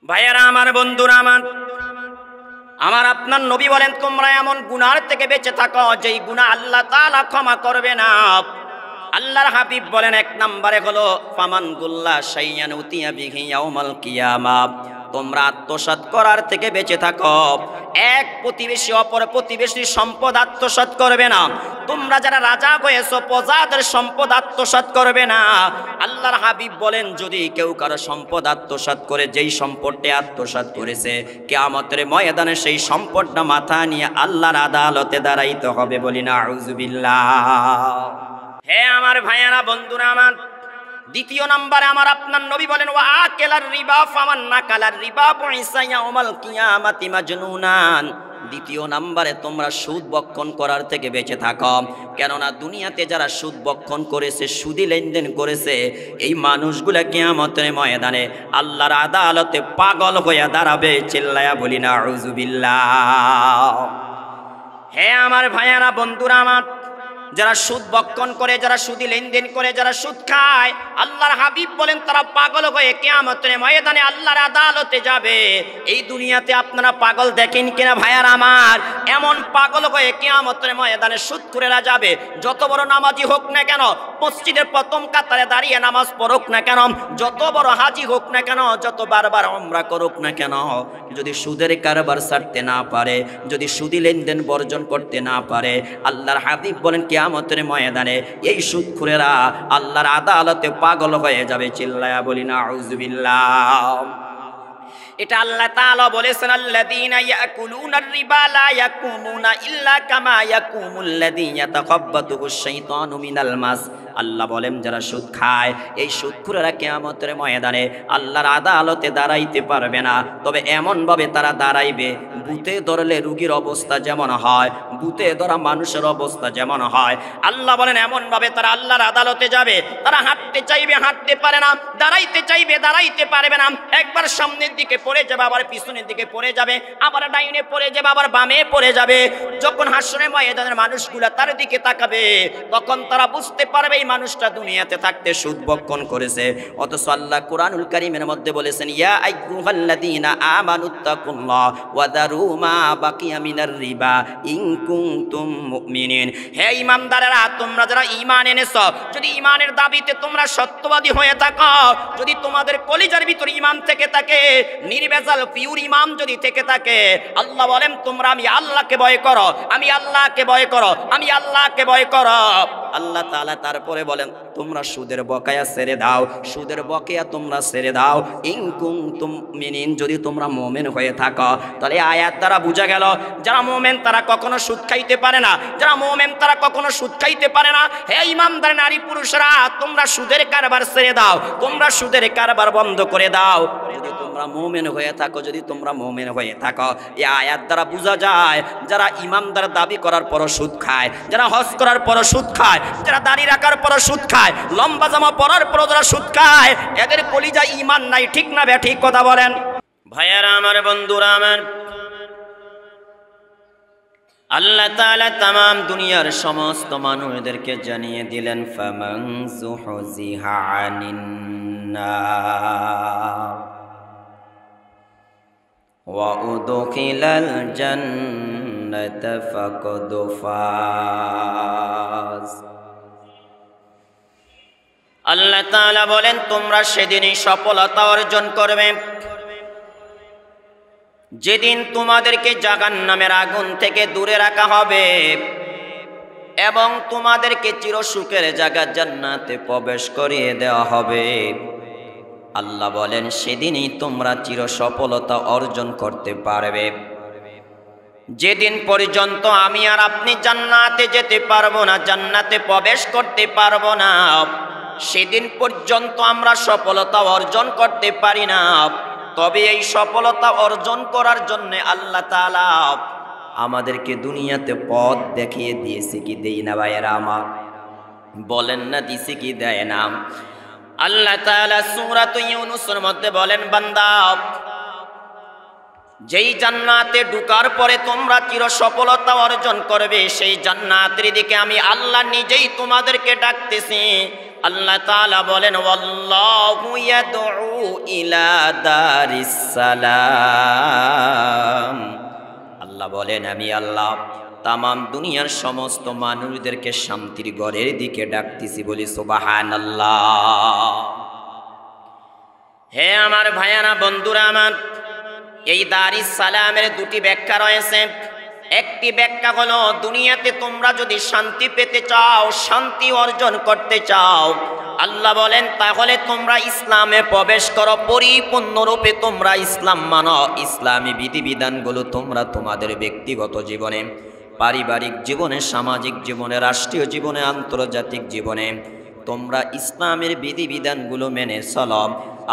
ভাইয়েরা আমার, বন্ধুরা আমার, আমার আপনার নবী বলেন তোমরা এমন গুনাহ থেকে বেঁচে থাকো যেই গুনাহ আল্লাহ তাআলা ক্ষমা করবে না। আল্লাহর হাবিব বলেন এক নম্বরে হলো ফামান গুল্লা শাইয়ান উতিয়া বিহি ইয়াউমাল কিয়ামা। তোমরা আত্মসাৎ করার থেকে বেঁচে থাকো। এক প্রতিবেশী অপর প্রতিবেশীর সম্পদ আত্মসাৎ করবে না। তোমরা যারা রাজা হয়েছো প্রজাদের সম্পদ আত্মসাৎ করবে না। আল্লাহর হাবিব বলেন যদি কেউ কারো সম্পদ আত্মসাৎ করে, যেই সম্পদটা আত্মসাৎ করেছে, কিয়ামতের ময়দানে সেই সম্পদটা মাথা নিয়ে আল্লাহর আদালতে দাঁড়াইতে হবে। বলি না আউযুবিল্লাহ। হে আমার ভাইয়েরা, বন্ধুরা আমার, দ্বিতীয় নম্বরে আমার আপনার নবী বলেন ওয়া আকেলার রিবা ফামান নাকালার রিবা বুইসা ইয়াউমাল কিয়ামাতি মাজনুনান। দ্বিতীয় নম্বরে তোমরা সুদ বক্ষণ করার থেকে বেঁচে থাকো। কেননা দুনিয়াতে যারা সুদ বক্ষণ করেছে, সুদি লেনদেন করেছে, এই মানুষগুলা কিয়ামতের ময়দানে আল্লাহর আদালতে পাগল হয়ে দাঁড়াবে। চিল্লায়া বলি না আউযুবিল্লাহ। হে আমার ভাইয়েরা, বন্ধুরা আমার, যারা সুদ বক্ষণ করে, যারা সুদি লেনদেন করে, যারা সুদ খায়, আল্লাহর হাবিব বলেন তারা পাগল হয়ে কিয়ামতের ময়দানে আল্লাহর আদালতে যাবে। এই দুনিয়াতে আপনারা পাগল দেখেন কিনা ভাইয়ার আমার? এমন পাগল হয়ে কিয়ামতের ময়দানে সুদখোরেরা যাবে। যত বড় নামাজি হোক না কেন, মসজিদের প্রথম কাতারে দাঁড়িয়ে নামাজ পড়ুক না কেন, যত বড় হাজি হোক না কেন, যত বারবার উমরা করুক না কেন, যদি সুদের কারবার ছাড়তে না পারে, যদি সুদি লেনদেন বর্জন করতে না পারে, আল্লাহর হাবিব বলেন কিয়ামতের ময়দানে এই সুদখোরেরা আল্লাহর আদালতে পাগল হয়ে যাবে। চিল্লায়া বলি না আউযুবিল্লাহ। এটা আল্লাহ তাআলা বলেছেন আল্লাযীনা ইয়াকুলুনার রিবা লা ইয়াকুমুনা ইল্লা কামা ইয়াকুমুল্লাযী ইয়াতাখাব্বাতুহুশ শাইতানু মিনাল মাস। আল্লাহ বলেন যারা সুদ খায়, এই সুদখোরেরা কিয়ামতের ময়দানে আল্লাহর আদালতে দাঁড়াইতে পারবে না। তবে এমনভাবে তারা দাঁড়াইবে, ভূতে ধরলে রোগীর অবস্থা যেমন হয়, ভূতে ধরা মানুষের অবস্থা যেমন হয়, আল্লাহ বলেন এমনভাবে তারা আল্লাহর আদালতে যাবে। তারা হাঁটতে চাইবে, হাঁটতে পারে না, দাঁড়াইতে চাইবে, দাঁড়াইতে পারবে না। একবার সামনের দিকে পড়ে যাবে, আবার পিছনের দিকে পড়ে যাবে, আবার ডাইনে পড়ে যাবে, আবার বামে পড়ে যাবে। যখন হাসরের ময়দানের মানুষগুলা তার দিকে তাকাবে, তখন তারা বুঝতে পারবে এই মানুষটা দুনিয়াতে থাকতে সুদ বক্ষণ করেছে। অথচ আল্লাহ কুরআনুল কারীমের মধ্যে বলেছেন ইয়া আইয়ুহাল্লাযীনা আমানুত্তাকুল্লাহ ওয়া দারু মা বাকিয়া মিনার রিবা ইন কুনতুম মুমিনিন। হে ঈমানদারেরা, তোমরা যারা ঈমান এনেছো, যদি ঈমানের দাবিতে তোমরা সত্যবাদী হয়ে থাকো, যদি তোমাদের কলিজার ভিতর ঈমান থেকে থাকে, নির্ভেজাল পিওর ঈমান যদি থেকে থাকে, আল্লাহ বলেন তোমরা আমি আল্লাহকে ভয় করো, আমি আল্লাহকে ভয় করো, আমি আল্লাহকে ভয় করো। আল্লাহ তাআলা তারপরে বলেন তোমরা সুদের বকেয়া ছেড়ে দাও, সুদের বকেয়া তোমরা ছেড়ে দাও ইন কুনতুম মুমিনিন, যদি তোমরা মুমিন হয়ে থাকো। তাহলে আয়াত দ্বারা বোঝা গেল যারা মুমিন তারা কখনো সুদ খাইতে পারে না, যারা মুমিন তারা কখনো সুদ খাইতে পারে না। হে ঈমানদার নারী পুরুষরা, তোমরা সুদের কারবার ছেড়ে দাও, তোমরা সুদের কারবার বন্ধ করে দাও যদি তোমরা মুমিন হয়ে থাকো, যদি তোমরা মুমিন হয়ে থাকো। এই আয়াত দ্বারা বোঝা যায় যারা ঈমানদার দাবি করার পরও সুদ খায়, যারা হজ করার পরও সুদ খায়, যারা দাড়ি রাখার পরও সুদ খায়, লম্বা জামা পরার পরও যারা সুদ খায়, এদের কলিজায় ঈমান নাই। ঠিক না বে ঠিক কথা বলেন? ভাইয়েরা আমার, বন্ধুরা আমার, আল্লাহ তাআলা तमाम দুনিয়ার সমস্ত মানুষদেরকে জানিয়ে দিলেন ফামান যুহজিহা আনিন নার ওয়া উদখিলাল জান্নাতা ফাকাদ ফাজ। আল্লাহ তাআলা বলেন তোমরা সেদিনই সফলতা অর্জন করবে যেদিন তোমাদেরকে জাহান্নামের আগুন থেকে দূরে রাখা হবে এবং তোমাদেরকে চিরসুখের জায়গা জান্নাতে প্রবেশ করিয়ে দেওয়া হবে। আল্লাহ বলেন সেদিনই তোমরা চির সফলতা অর্জন করতে পারবে। যেদিন পর্যন্ত আমি আর আপনি জান্নাতে যেতে পারবো না, জান্নাতে প্রবেশ করতে পারবো না, সেদিন পর্যন্ত আমরা সফলতা অর্জন করতে পারি না। তবে এই সফলতা অর্জন করার জন্য আল্লাহ তাআলা আমাদেরকে দুনিয়াতে পথ দেখিয়ে দিয়েছে কি দেই না ভাইয়েরা আমার? বলেন না দিছে কি দেয় না? আল্লাহ তাআলা সূরাত ইউনূসের মধ্যে বলেন বান্দা, যেই জান্নাতে ঢোকার পরে তোমরা চির সফলতা অর্জন করবে, সেই জান্নাতের দিকে আমি আল্লাহ নিজেই তোমাদেরকে ডাকতেছি। আল্লাহ তাআলা বলেন ওয়াল্লাহু ইয়াদউ ইলা দারিস সালাম। আল্লাহ বলেন আমি আল্লাহ তাম দুনিয়ার সমস্ত মানুষদেরকে শান্তির ঘরের দিকে ডাকতেছি, বলি সুবহানাল্লাহ। হে আমার ভাইয়ারা বন্ধুরা আমার, এই দারিস সালামের দুটি ব্যাখ্যা রয়েছে। একটি ব্যাখ্যা হলো দুনিয়াতে তোমরা যদি শান্তি পেতে চাও, শান্তি অর্জন করতে চাও, আল্লাহ বলেন তাহলে তোমরা ইসলামে প্রবেশ করো, পরিপূর্ণরূপে তোমরা ইসলাম মানো। ইসলামী বিধিবিধানগুলো তোমরা তোমাদের ব্যক্তিগত জীবনে, পারিবারিক জীবনে, সামাজিক জীবনে, রাষ্ট্রীয় জীবনে, আন্তর্জাতিক জীবনে তোমরা ইসলামের বিধিবিধানগুলো মেনে চলো।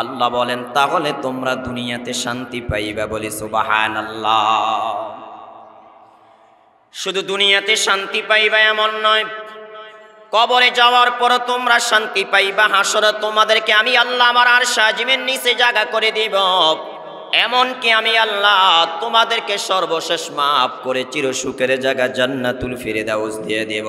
আল্লাহ বলেন তাহলে তোমরা দুনিয়াতে শান্তি পাইবা, বলি সুবহানাল্লাহ। শুধু দুনিয়াতে শান্তি পাইবা এমন নয়, কবরে যাওয়ার পর তোমরা শান্তি পাইবা। হাসরে তোমাদেরকে আমি আল্লাহ আমার আরশ আজিমের নিচে জায়গা করে দিব। এমনকি আমি আল্লাহ তোমাদেরকে সর্বশেষ মাফ করে চিরসুখের জায়গা জান্নাতুল ফিরদাউস দিয়ে দেব।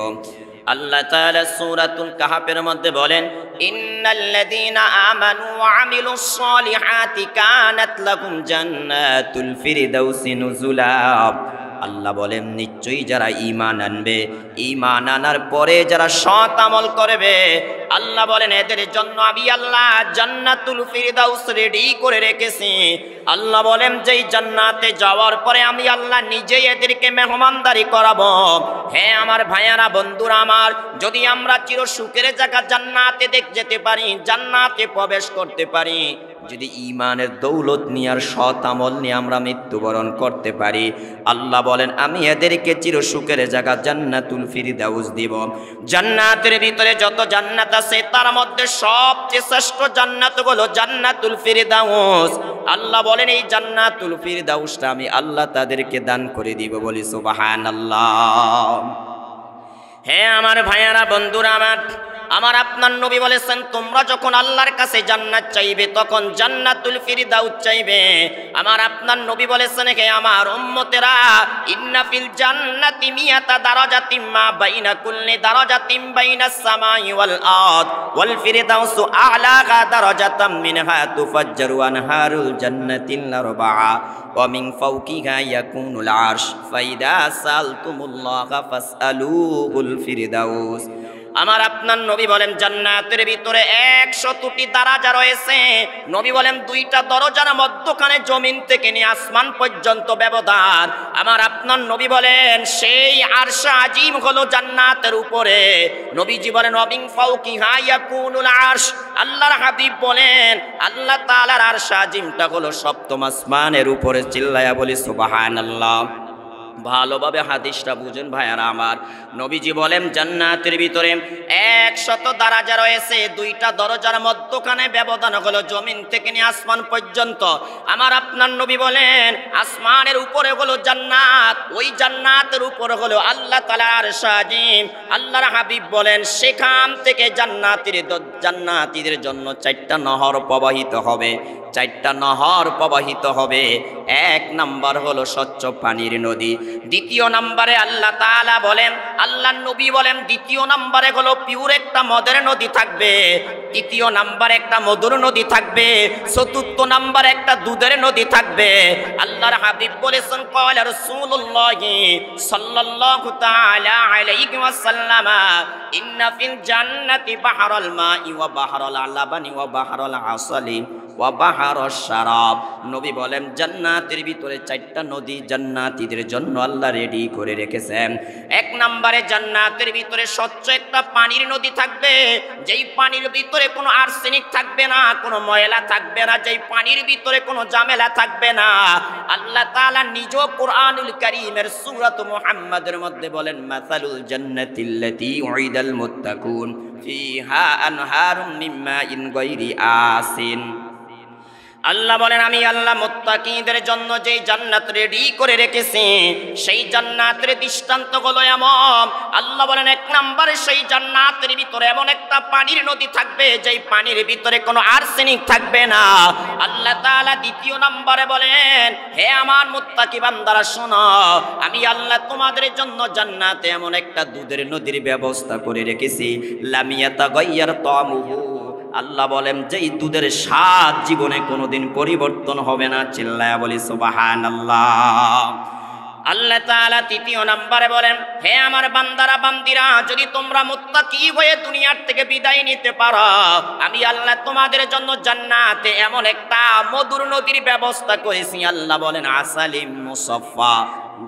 আল্লাহ তাআলা সূরাতুল কাহফের মধ্যে বলেন ইন্নাল্লাযীনা আমানু ওয়া আমিলুস সলিহাতি কানাত লাহুম জান্নাতুল ফিরদাউসি নুজুলা। আল্লাহ বলেন নিশ্চয়ই যারা ঈমান আনবে, ঈমান আনার পরে যারা সৎ আমল করবে, আল্লাহ বলেন এদের জন্য আমি আল্লাহ জান্নাতুল ফিরদাউস রেডি করে রেখেছি। আল্লাহ বলেন যেই জান্নাতে যাওয়ার পরে আমি আল্লাহ নিজেই এদেরকে মেহমানদারি করাবো। হে আমার ভাইয়ারা বন্ধুরা আমার, যদি আমরা চিরসুখের জায়গা জান্নাতে যেতে পারি, জান্নাতে প্রবেশ করতে পারি, যদি ঈমানের দৌলত নিয়ে আর সৎ আমল নিয়ে আমরা মৃত্যুবরণ করতে পারি, আল্লাহ বলেন আমি এদেরকে চিরসুখের জায়গা জান্নাতুল ফিরদাউস দিব। জান্নাতের ভিতরে যত জান্নাত আছে তার মধ্যে সবচেয়ে শ্রেষ্ঠ জান্নাত হলো জান্নাতুল ফিরদাউস। আল্লাহ বলেন এই জান্নাতুল ফিরদাউসটা আমি আল্লাহ তাদেরকে দান করে দিব, বলি সুবহানাল্লাহ। হে আমার ভাইয়ারা বন্ধুরা আমার আপনার নবী বলেছেন তোমরা যখন আল্লাহর কাছে জান্নাত চাইবে তখন জান্নাতুল ফিরদাউস চাইবে। আমার আপনার নবী বলেছেন হে আমার উম্মতেরা, ইন্না ফিল জান্নাতি মিয়াতা দারাজাতিম মা বাইনা কুল্লি দারাজাতিম বাইনাস সামাই ওয়াল আরদ ওয়াল ফিরদাউসু আ'লাহা দারাজাতাম মিনহা তুফাজ্জারু আনহারুল জান্নাতিল আরবা'a ওয়া মিন ফাওকিহা ইয়াকুনুল আরশ ফাইদা সালতুমুল্লাহা ফাসআলুহুল ফিরদাউস। আমার আপনার নবী বলেন জান্নাতের ভিতরে 100টি দরজা রয়েছে। নবী বলেন দুইটা দরজার মধ্যখানে জমিন থেকে নিয়ে আসমান পর্যন্ত ব্যবধান। আমার আপনার নবী বলেন সেই আরশ আজিম হলো জান্নাতের উপরে। নবীজি বলেন ওয়াবিন ফাওকিহা ইয়াকুনুল আরশ। আল্লাহর হাবিব বলেন আল্লাহ তাআলার আরশ আজিমটা হলো সপ্তম আসমানের উপরে। চিল্লায়া বলি সুবহানাল্লাহ। ভালোভাবে হাদিসটা বুঝেন ভাইয়ারা আমার। নবীজি বলেন জান্নাতের ভিতরে 100 দরজা রয়েছে, দুইটা দরজার মধ্যখানে ব্যবধান হলো জমিন থেকে নিয়ে আসমান পর্যন্ত। আমার আপনার নবী বলেন আসমানের উপরে হলো জান্নাত, ওই জান্নাতের উপরে হলো আল্লাহ তাআলার আরশ আজিম। আল্লাহর হাবিব বলেন সেখান থেকে জান্নাতীদের জন্য 4টা নহর প্রবাহিত হবে, 4টা নহর প্রবাহিত হবে। 1 নাম্বার হলো স্বচ্ছ পানির নদী। দ্বিতীয় নাম্বারে আল্লাহ তাআলা বলেন, আল্লাহর নবী বলেন দ্বিতীয় নাম্বারে হলো পিওর একটা মদের নদী থাকবে, তৃতীয় নাম্বারে একটা মধুর নদী থাকবে, চতুর্থ নাম্বারে একটা দুধের নদী থাকবে। আল্লাহর হাবিব বলেছেন ক্বালা রাসূলুল্লাহ সাল্লাল্লাহু তাআলা আলাইহি ওয়াসাল্লাম ইন্না ফিল জান্নাতি বাহরাল মাই ওয়া বাহরাল লাবানি ওয়া বাহরাল আসালি ওয়া বাহরাশ শারাব। নবী বলেন জান্নাতের ভিতরে 4টা নদী জান্নাতীদের জন্য আল্লাহ রেডি করে রেখেছেন। 1 নম্বরে জান্নাতের ভিতরে স্বচ্ছ একটা পানির নদী থাকবে, যেই পানির ভিতরে কোনো আর্সেনিক থাকবে না, কোনো ময়লা থাকবে না, যেই পানির ভিতরে কোনো ঝামেলা থাকবে না। আল্লাহ তাআলা নিজ কোরআনুল কারীমের সূরাত মুহাম্মাদের মধ্যে বলেন মাসালুল জান্নাতিল্লাতী উইদাল মুত্তাকুন ফিহা আনহারুম মিন মাইন গায়রি আসিন। আল্লাহ বলেন আমি আল্লাহ মুত্তাকিদের জন্য যেই জান্নাত রেডি করে রেখেছি সেই জান্নাতের দৃষ্টান্ত হলো এমন। আল্লাহ বলেন এক নম্বরে সেই জান্নাতের ভিতরে এমন একটা পানির নদী থাকবে যেই পানির ভিতরে কোনো আর্সেনিক থাকবে না। আল্লাহ তাআলা দ্বিতীয় নম্বরে বলেন হে আমার মুত্তাকি বান্দারা শোনো, আমি আল্লাহ তোমাদের জন্য জান্নাতে এমন একটা দুধের নদীর ব্যবস্থা করে রেখেছি লামিয়াতা গায়্যার তামুহু। আল্লাহ বলেন যেই দুধের স্বাদ জীবনে কোনোদিন পরিবর্তন হবে না। চিল্লায়া বলি সুবহানাল্লাহ। আল্লাহ তাআলা তৃতীয় নম্বরে বলেন হে আমার বান্দারা বান্দিরা, যদি তোমরা মুত্তাকি হয়ে দুনিয়ার থেকে বিদায় নিতে পারো, আমি আল্লাহ তোমাদের জন্য জান্নাতে এমন একটা মধুর নদীর ব্যবস্থা করেছি। আল্লাহ বলেন আসালিম মুসাফফা,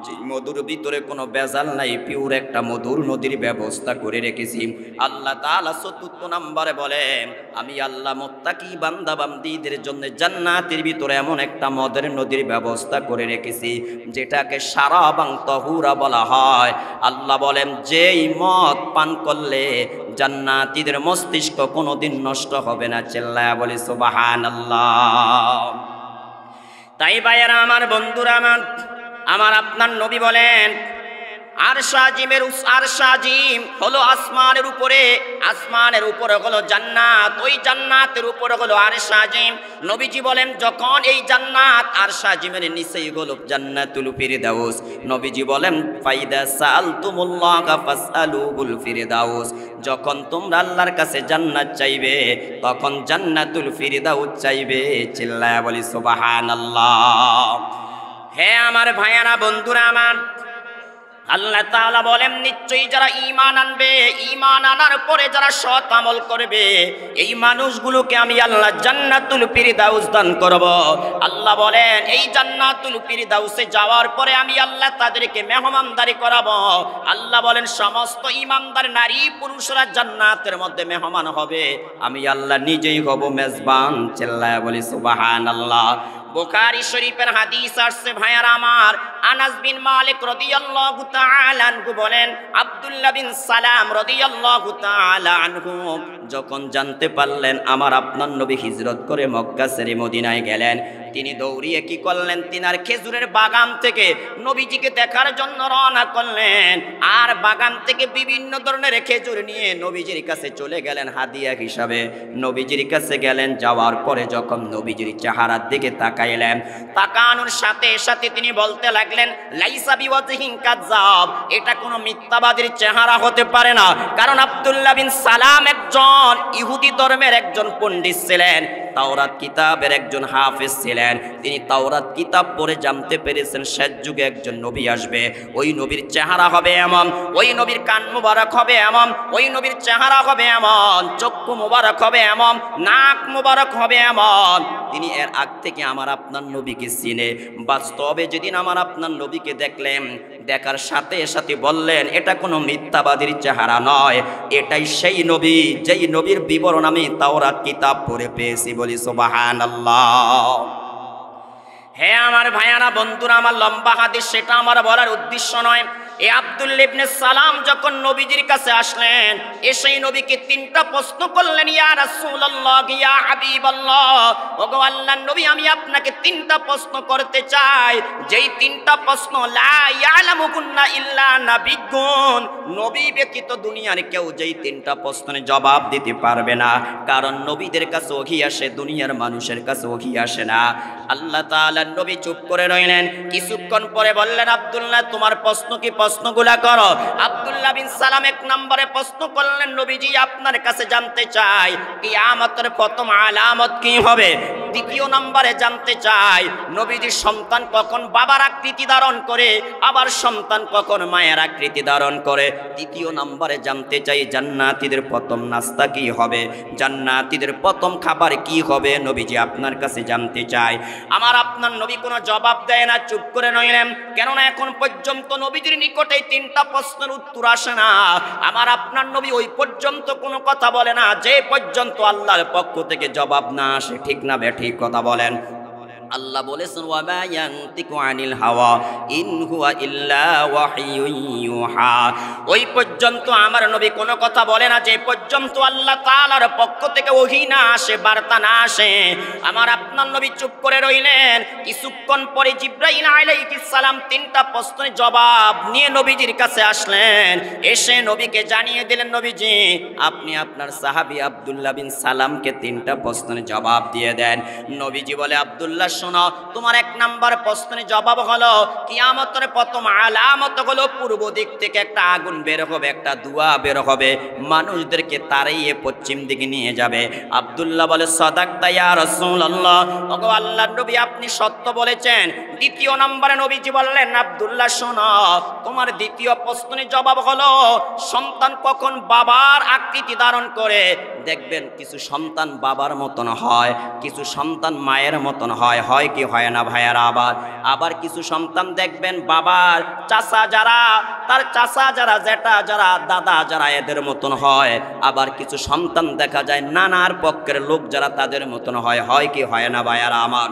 যে মধুর ভিতরে কোনো ভেজাল নাই, পিওর একটা মধুর নদীর ব্যবস্থা করে রেখেছি। আল্লাহ তাআলা চতুর্থ নম্বরে বলেন আমি আল্লাহ মুত্তাকি বান্দা বান্দীদের জন্য জান্নাতের ভিতরে এমন একটা মদের নদীর ব্যবস্থা করে রেখেছি যেটাকে শারাবান তাহুরা বলা হয়। আল্লাহ বলেন যেই মদ পান করলে জান্নাতীদের মস্তিষ্ক কোনোদিন নষ্ট হবে না। চিল্লায়া বলি সুবহানাল্লাহ। তাই ভাইয়েরা আমার, বন্ধুরা আমার আপনার নবী বলেন আরশ আজিম হলো আসমানের উপরে, আসমানের উপরে হলো জান্নাত, ওই জান্নাতের উপরে হলো আরশ আজিম। নবীজি বলেন যখন এই জান্নাত আরশ আজিমের নিচেই হলো জান্নাতুল ফিরদাউস, নবীজি বলেন ফাইদা সালতুমুল্লাহা ফাসআলুহুল ফিরদাউস, যখন তোমরা আল্লাহর কাছে জান্নাত চাইবে তখন জান্নাতুল ফিরদাউস চাইবে। চিল্লায়া বলি সুবহানাল্লাহ। হে আমার ভাইয়ারা বন্ধুরা আমার, আল্লাহ তাআলা বলেন নিশ্চয়ই যারা ঈমান আনবে, ঈমান আনার পরে যারা সৎ আমল করবে, এই মানুষগুলোকে আমি আল্লাহ জান্নাতুল ফিরদাউস দান করব। আল্লাহ বলেন এই জান্নাতুল ফিরদাউসে যাওয়ার পরে আমি আল্লাহ তাদেরকে মেহমানদারি করাবো। আল্লাহ বলেন সমস্ত ঈমানদার নারী পুরুষরা জান্নাতের মধ্যে মেহমান হবে, আমি আল্লাহ নিজেই হব মেজবান। চিল্লায়া বলি সুবহানাল্লাহ। বুখারী শরীফের হাদিস আসছে ভাইয়ারা আমার, আনাস বিন মালিক রাদিয়াল্লাহু তাআলা আনহু বলেন আব্দুল্লাহ বিন সালাম রাদিয়াল্লাহু তাআলা আনহু যখন জানতে পারলেন আমার আপনার নবী হিজরত করে মক্কা ছেড়ে মদিনায় গেলেন, তিনি দৌড়িয়ে কি করলেন, তিনার খেজুরের বাগান থেকে নবীজিকে দেখার জন্য রওনা করলেন। আর বাগান থেকে বিভিন্ন ধরনের খেজুর নিয়ে নবীজির কাছে চলে গেলেন হাদিয়া হিসাবে। নবীজির কাছে গেলেন, যাওয়ার পরে যখন নবীজির চেহারার দিকে তাকাইলেন, তাকানোর সাথে সাথে তিনি বলতে লাগলেন লাইসা বিওয়াজহিন কাযাব, এটা কোনো মিথ্যাবাদীর চেহারা হতে পারে না। কারণ আব্দুল্লাহ বিন সালাম একজন ইহুদি ধর্মের একজন পণ্ডিত ছিলেন, তাওরাত কিতাবের একজন হাফেজ ছিলেন। তিনি তাওরাত কিতাব পড়ে জানতে পেরেছেন শেষ যুগে একজন নবী আসবে, ওই নবীর চেহারা হবে এমন, ওই নবীর কান মুবারক হবে এমন, ওই নবীর চেহারা হবে এমন, চক্ষু মুবারক হবে এমন, নাক মুবারক হবে এমন। তিনি এর আগ থেকে আমার আপনার নবীকে চিনে, বাস্তবে যেদিন আমার আপনার নবীকে দেখলেন, দেখার সাথে সাথে বললেন এটা কোনো মিথ্যাবাদীর চেহারা নয়, এটাই সেই নবী যেই নবীর বিবরণ আমি তাওরাত কিতাব পড়ে পেয়েছি। বলি সুবহানাল্লাহ। হে আমার ভাইয়ারা বন্ধুরা আমার, লম্বা হাদিস সেটা আমার বলার উদ্দেশ্য নয়। এই আব্দুল্লাহ ইবনে সালাম যখন নবীজির কাছে আসলেন, এসেই নবীকে তিনটা প্রশ্ন করলেন, ইয়া রাসূলুল্লাহ, ইয়া হাবিবাল্লাহ, ওগো আল্লাহর নবী আমি আপনাকে তিনটা প্রশ্ন করতে চাই, যেই তিনটা প্রশ্ন লা ইয়ালামুকুন্না ইল্লা নাবিয়্যুন, নবী ব্যতীত দুনিয়ার কেউ যেই তিনটা প্রশ্নের জবাব দিতে পারবে না, কারণ নবীদের কাছে ওহী আসে, দুনিয়ার মানুষের কাছে ওহী আসে না। আল্লাহ তাআলার নবী চুপ করে রইলেন, কিছুক্ষণ পরে বললেন আব্দুল্লাহ তোমার প্রশ্ন কি, প্রশ্নগুলা করো। আব্দুল্লাহ বিন সালাম এক নম্বরে প্রশ্ন করলেন, নবীজি আপনার কাছে জানতে চাই কিয়ামতের প্রথম আলামত কি হবে। দ্বিতীয় নম্বরে জানতে চাই নবীজির সন্তান কখন বাবার আকৃতি ধারণ করে, আবার সন্তান কখন মায়ের আকৃতি ধারণ করে। তৃতীয় নম্বরে জানতে চাই জান্নাতীদের প্রথম নাস্তা কি হবে, জান্নাতীদের প্রথম খাবার কি হবে, নবীজি আপনার কাছে জানতে চাই। আমার আপনার নবী কোনো জবাব দেয় না, চুপ করে রইলেন, কেননা এখন পর্যন্ত নবীজির নিকটে তিনটা প্রশ্নের উত্তর আসে না। আমার আপনার নবী ওই পর্যন্ত কোনো কথা বলে না যে পর্যন্ত আল্লাহর পক্ষ থেকে জবাব না আসে। ঠিক না বেঠিক কথা বলেন? আল্লাহ বলেছেন ওয়া মা ইয়ানতিকু আনিল হাওয়া ইন হুয়া ইল্লা ওয়াহিয়ুন ইউহা। ওই পর্যন্ত আমার নবী কোনো কথা বলে না যে পর্যন্ত আল্লাহ তাআলার পক্ষ থেকে ওহী না আসে, বার্তা না আসে। আমার আপনার নবী চুপ করে রইলেন। কিছুক্ষণ পরে জিবরাইল আলাইহিস সালাম তিনটা প্রশ্নের জবাব নিয়ে নবীজির কাছে আসলেন। এসে নবীকে জানিয়ে দিলেন, নবীজি আপনি আপনার সাহাবী আব্দুল্লাহ বিন সালামকে তিনটা প্রশ্নের জবাব দিয়ে দেন। নবীজি বলে, আব্দুল্লাহ শোনো, তোমার এক নাম্বার প্রশ্নের জবাব হলো কিয়ামতের প্রথম আলামত হলো পূর্ব দিক থেকে একটা আগুন বের হবে, একটা ধোঁয়া বের হবে, মানুষদেরকে তাড়িয়ে পশ্চিম দিকে নিয়ে যাবে। আব্দুল্লাহ বলে, সাদাকতা ইয়া রাসূলুল্লাহ, ওগো আল্লাহর নবী আপনি সত্য বলেছেন। দ্বিতীয় নম্বরে নবীজি বললেন, আব্দুল্লাহ শোনো, তোমার দ্বিতীয় প্রশ্নের জবাব হলো সন্তান কখন বাবার আকৃতি ধারণ করে। দেখবেন কিছু সন্তান বাবার মতন হয়, কিছু সন্তান মায়ের মতন হয়, হয় কি হয় না ভাইয়ারা? আবার কিছু সন্তান দেখবেন বাবার চাচা যারা, তার চাচা যারা, জেঠা যারা, দাদা যারা এদের মতন হয়। আবার কিছু সন্তান দেখা যায় নানার পক্ষের লোক যারা তাদের মতন হয়, হয় কি হয় না ভাইয়ারা আমার?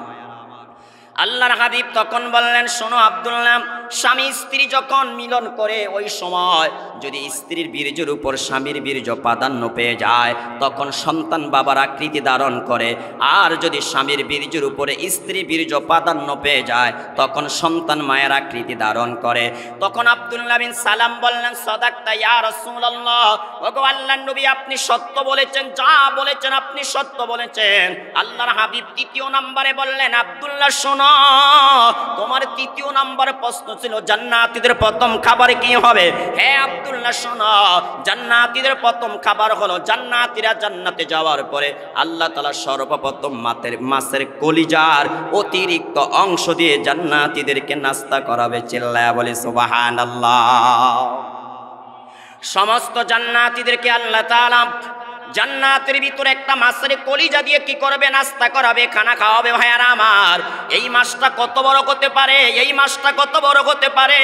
আল্লাহর হাবিব তখন বললেন, শোনো আব্দুল্লাহ, স্বামী স্ত্রী যখন মিলন করে ওই সময় যদি স্ত্রীর বীর্যের উপর স্বামীর বীর্য প্রাধান্য পেয়ে যায় তখন সন্তান বাবার আকৃতি ধারণ করে। আর যদি স্বামীর বীর্যের উপরে স্ত্রী বীর্য প্রাধান্য পেয়ে যায় তখন সন্তান মায়ের আকৃতি ধারণ করে। তখন আব্দুল্লাহ বিন সালাম বললেন, সাদাকতা ইয়া রাসূলুল্লাহ, ওগো আল্লাহর নবী আপনি সত্য বলেছেন, যা বলেছেন আপনি সত্য বলেছেন। আল্লাহর হাবিব তৃতীয় নম্বরে বললেন, আব্দুল্লাহ শোনো, তোমার তৃতীয় নাম্বার প্রশ্ন ছিল জান্নাতীদের প্রথম খাবার কি হবে। হ্যাঁ আব্দুল্লাহ শোনো, জান্নাতীদের প্রথম খাবার হলো জান্নাতীরা জান্নাতে যাওয়ার পরে আল্লাহ তাআলা সর্বপ্রথম মাছের কলিজার অতিরিক্ত অংশ দিয়ে জান্নাতীদেরকে নাস্তা করাবে। চিল্লায়া বলি সুবহানাল্লাহ। সমস্ত জান্নাতীদেরকে আল্লাহ তাআলা জান্নাতের ভিতরে একটা মাছের কলিজা দিয়ে কি করবে? নাস্তা করাবে, খানা খাওয়াবে। ভাইয়ারা আমার, এই মাছটা কত বড় হতে পারে, এই মাছটা কত বড় হতে পারে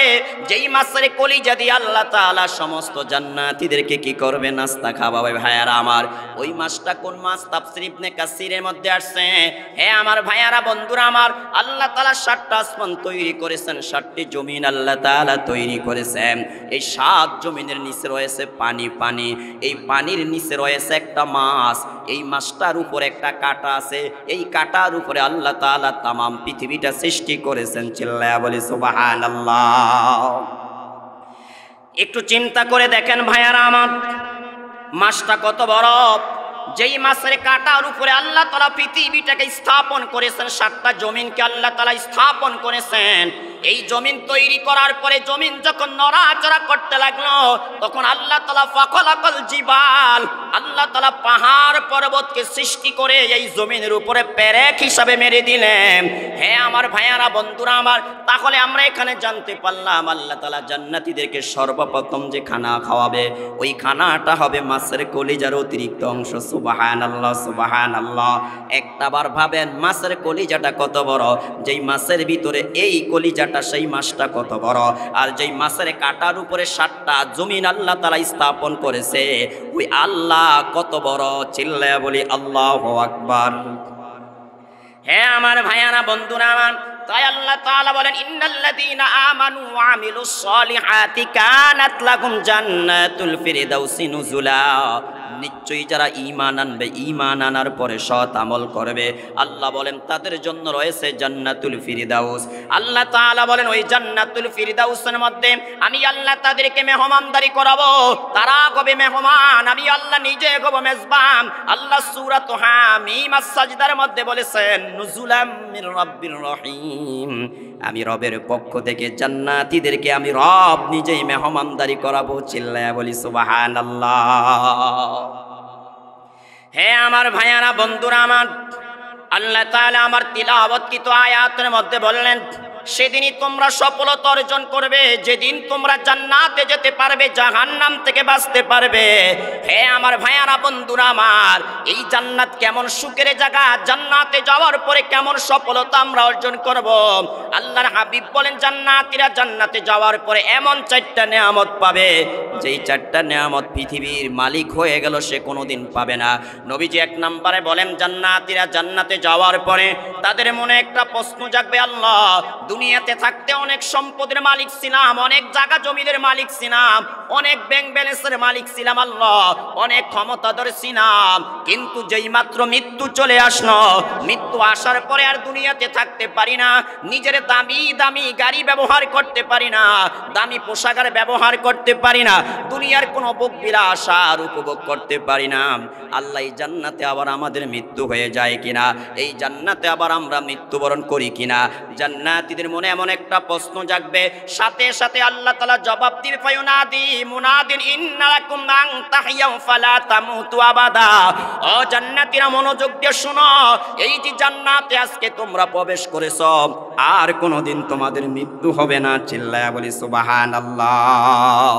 যেই মাছের কলিজা দিয়ে আল্লাহ তাআলা সমস্ত জান্নাতীদেরকে কি করবে? নাস্তা খাওয়াবে। ভাইয়ারা আমার, ওই মাছটা কোন মাছ? তাফসীর ইবনে কাসিরের মধ্যে আসছে। হ্যাঁ আমার ভাইয়ারা, বন্ধুরা আমার, আল্লাহ তাআলা 7টা আসমান তৈরি করেছেন, 7টি জমিন আল্লাহ তাআলা তৈরি করেছেন। এই 7 জমিনের নিচে রয়েছে পানি, পানি, এই পানির নিচে রয়েছে একটা মাছ, এই মাছটার উপর একটা কাঁটা আছে, এই কাঁটার উপরে আল্লাহ তাআলা তাম পৃথিবীটা সৃষ্টি করেছেন। চিল্লায়া বলি সুবহানাল্লাহ। একটু চিন্তা করে দেখেন ভাইয়ারা আমার, মাছটা কত বড়। যেই মাছের কাঁটার উপরে আল্লাহ তাআলা পৃথিবীটাকে স্থাপন করেছেন, 7টা জমিনকে আল্লাহ তাআলা স্থাপন করেছেন। এই জমিন তৈরি করার পরে জমিন যখন নড়াচড়া করতে লাগলো তখন আল্লাহ তাআলা ফাখলাকাল জিবাল, আল্লাহ তাআলা পাহাড় পর্বতকে সৃষ্টি করে এই জমিনের উপরে পেরেক হিসাবে মেরে দিলেন। হ্যাঁ আমার ভাইয়ারা, বন্ধুরা আমার, তাহলে আমরা এখানে জানতে পারলাম আল্লাহ তাআলা জান্নাতীদেরকে সর্বপ্রথম যে খানা খাওয়াবে ওই খানাটা হবে মাছের কলিজার অতিরিক্ত অংশ। সুবহানাল্লাহ, সুবহানাল্লাহ। একটাবার ভাবেন মাছের কলিজাটা কত বড়, যেই মাছের ভিতরে এই কলিজাটা সেই মাছটা কত বড়। আর যেই মাছের কাঁটার উপরে 7টা জমিন আল্লাহ তাআলা স্থাপন করেছে ওই আল্লাহ কত বড়। চিল্লায়া বলি আল্লাহু আকবার। হ্যাঁ আমার ভাইয়ারা, বন্ধুরা আমার, তাই আল্লাহ তাআলা বলেন, ইন্নাল্লাযীনা আমানু ওয়া আমিলুস সলিহাতি কানাত লাহুম জান্নাতুল ফিরদাউসি নুজুলা। নিশ্চয়ই যারা ঈমান আনবে, ঈমান আনার পরে সৎ আমল করবে, আল্লাহ বলেন তাদের জন্য রয়েছে জান্নাতুল ফিরদাউস। আল্লাহ তাআলা বলেন ওই জান্নাতুল ফিরদাউসের মধ্যে আমি আল্লাহ তাদেরকে মেহমানদারি করাবো, তারা হবে মেহমান, আমি আল্লাহ নিজে হব মেজবান। আল্লাহ সূরাত হামিম আস-সাজদার মধ্যে বলেছেন, নুজুলাম মির রাব্বির রহিম, আমি রবের পক্ষ থেকে জান্নাতীদেরকে আমি রব নিজেই মেহমানদারি করাবো। চিল্লায়া বলি সুবহানাল্লাহ। হ্যাঁ আমার ভাইয়ারা, বন্ধুরা আমার, আল্লাহ তাআলা আমার তিলাওয়াতকৃত আয়াতের মধ্যে বললেন, সেদিনই তোমরা সফলতা অর্জন করবে যেদিন তোমরা জান্নাতে যেতে পারবে, জাহান্নাম থেকে বাঁচতে পারবে। হে আমার ভাইয়ারা, বন্ধুরা আমার, এই জান্নাত কেমন সুখের জায়গা, জান্নাতে যাওয়ার পরে কেমন সফলতা আমরা অর্জন করব। আল্লাহর হাবিব বলেন জান্নাতীরা জান্নাতে যাওয়ার পরে এমন 4টা নিয়ামত পাবে যেই চারটা নিয়ামত পৃথিবীর মালিক হয়ে গেল সে কোনোদিন পাবে না। নবীজি এক নম্বরে বলেন জান্নাতীরা জান্নাতে যাওয়ার পরে তাদের মনে একটা প্রশ্ন জাগবে, আল্লাহ দুনিয়াতে থাকতে অনেক সম্পদের মালিক ছিলাম, অনেক জায়গা জমিদের মালিক ছিলাম, অনেক ব্যাংক ব্যালেন্সের মালিক ছিলাম, আল্লাহ অনেক ক্ষমতাধর ছিলাম, কিন্তু যেই মাত্র মৃত্যু চলে আসলো, মৃত্যু আসার পরে আর দুনিয়াতে থাকতে পারি না, নিজের দামি দামি গাড়ি ব্যবহার করতে পারি না, দামি পোশাকের ব্যবহার করতে পারি না, দুনিয়ার কোনো ভোগ বিলাস আর উপভোগ করতে পারি না। আল্লাহ এই জান্নাতে আবার আমাদের মৃত্যু হয়ে যায় কিনা, এই জান্নাতে আবার আমরা মৃত্যুবরণ করি কিনা। জান্নাতীদের মনে এমন একটা প্রশ্ন জাগবে, সাথে সাথে আল্লাহ তাআলা জবাব দিবে, ফায়ুনাদি মুনাদিন ইন্নাকুম আন তাহইয়াউ ফালা তামুতু আবাদা। ও জান্নাতীরা মনোযোগ দিয়ে শোনো, এই যে জান্নাতে আজকে তোমরা প্রবেশ করেছো আর কোনোদিন তোমাদের মৃত্যু হবে না। চিল্লায়া বলি সুবহানাল্লাহ।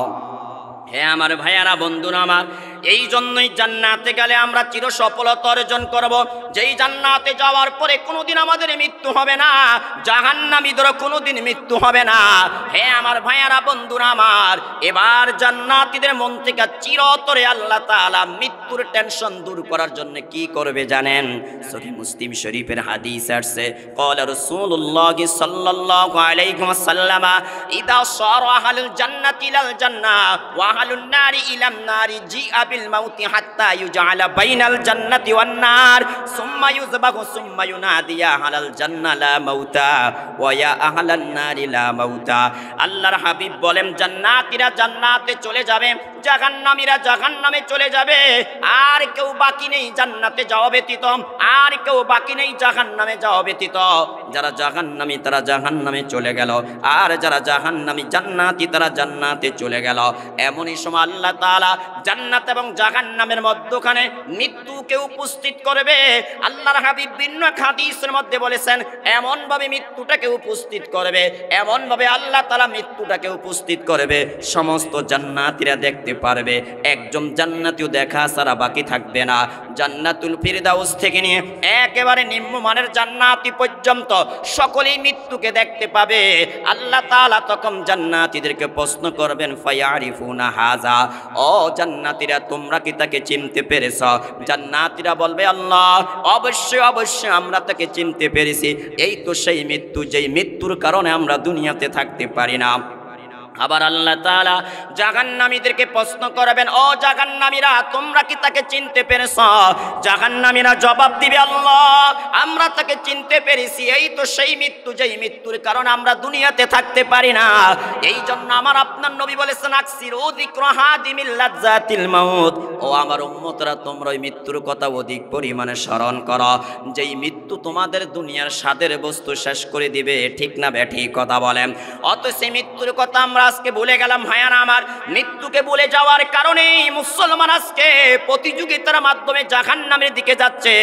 হে আমার ভাইয়ারা, বন্ধুরা আমার, এই জন্যই জান্নাতে গেলে আমরা চির সফলতা অর্জন করব। যেই জান্নাতে যাওয়ার পরে কোনোদিন আমাদের মৃত্যু হবে না, জাহান্নামীদেরও কোনোদিন মৃত্যু হবে না। হে আমার ভাইয়ারা, বন্ধুরা আমার, এবার জান্নাতীদের মন থেকে চিরতরে আল্লাহ তাআলা মৃত্যুর টেনশন দূর করার জন্য কি করবে জানেন? সহিহ মুসলিম শরীফের হাদিস আসছে, ক্বালা রাসূলুল্লাহ সাল্লাল্লাহু আলাইহি ওয়াসাল্লাম, ইদা সারা আহলুল জান্নাতি ইলাল জান্নাহ ওয়া আহলুন নারি ইলান নারি জিআ বিল মাউতি হাত্তা ইউজআলা বাইনাল জান্নাতি ওয়ান নার সুম্মা ইউযবাহু সুম্মা ইউনাদি ইয়া আহলাল জান্নাহ লা মাউতা ওয়া ইয়া আহলান নারি লা মাউতা। আল্লাহর হাবিব বলেন, জান্নাতীরা জান্নাতে চলে যাবে, জাহান্নামীরা জাহান্নামে চলে যাবে, আর কেউ বাকি নেই জান্নাতে যাওয়া ব্যতীত, আর কেউ বাকি নেই জাহান্নামে যাওয়া ব্যতীত। যারা জাহান্নামী তারা জাহান্নামে চলে গেল, আর যারা জাহান্নামী জান্নাতি তারা জান্নাতে চলে গেল। এমনই সময় আল্লাহ তাআলা জান্নাত এবং জাহান্নামের মধ্যখানে মৃত্যুকে উপস্থিত করবে। আল্লাহর হাবিব ভিন্ন হাদিসের মধ্যে বলেছেন, এমন ভাবে মৃত্যুটাকে উপস্থিত করবে, এমন ভাবে আল্লাহ তাআলা মৃত্যুটাকে উপস্থিত করবে, সমস্ত জান্নাতীরা দেখতে পারবে, একজন জান্নাতীও দেখা ছাড়া বাকি থাকবে না। জান্নাতুল ফিরদাউস থেকে নিয়ে একেবারে নিম্নমানের জান্নাতি পর্যন্ত সকলেই মৃত্যুকে দেখতে পাবে। আল্লাহ তাআলা তখন জান্নাতীদেরকে প্রশ্ন করবেন, ফায়ারিফুনা হাযা, ও জান্নাতীরা তোমরা কি তাকে চিনতে পেরেছ? জান্নাতীরা বলবে, আল্লাহ অবশ্যই অবশ্যই আমরা তাকে চিনতে পেরেছি, এই তো সেই মৃত্যু, যেই মৃত্যুর কারণে আমরা দুনিয়াতে থাকতে পারি না। আবার আল্লাহ তাআলা জাহান্নামীদেরকে প্রশ্ন করবেন, ও জাহান্নামীরা তোমরা কি তাকে চিনতে পেরেছ? জাহান্নামীরা জবাব দিবে, আল্লাহ আমরা তাকে চিনতে পেরেছি, এই তো সেই মৃত্যু, যেই মৃত্যুর কারণে আমরা দুনিয়াতে থাকতে পারি না। এই জন্য আমার আপনার নবী বলেছেন, আকসিরু যিকরা হাদিমিল লাজ্জাতিল মাউত, ও আমার উম্মতরা তোমরা ওই মৃত্যুর কথা অধিক পরিমাণে স্মরণ করো, যেই মৃত্যু তোমাদের দুনিয়ার স্বাদের বস্তু শেষ করে দিবে। ঠিক না ব্যাঠিক কথা বলেন? অত সেই মৃত্যুর কথা আমরা আজকে ভুলে গেলাম। ভাইয়ারা আমার, মৃত্যুকে ভুলে যাওয়ার কারণে মুসলমান আজকে প্রতিযোগিতার মাধ্যমে জাহান্নামের দিকে যাচ্ছে।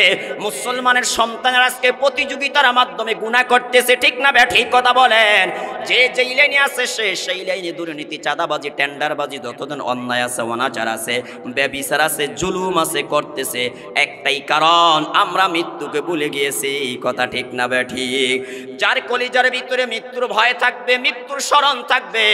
মুসলমানের সন্তানেরা আজকে প্রতিযোগিতার মাধ্যমে গুনাহ করতেছে। ঠিক না ব্যাঠিক কথা বলেন? যে যেই লাইনে আছে সে সেই লাইনে দুর্নীতি, চাঁদাবাজি, টেন্ডারবাজি, যতদিন অন্যায় আছে, অনাচার আছে, ব্যভিচার আছে, জুলুম আছে করতেছে। একটাই কারণ, আমরা মৃত্যুকে ভুলে গিয়েছি। কথা ঠিক না ব্যাঠিক? যার কলিজার ভিতরে মৃত্যুর ভয় থাকবে, মৃত্যুর স্মরণ থাকবে,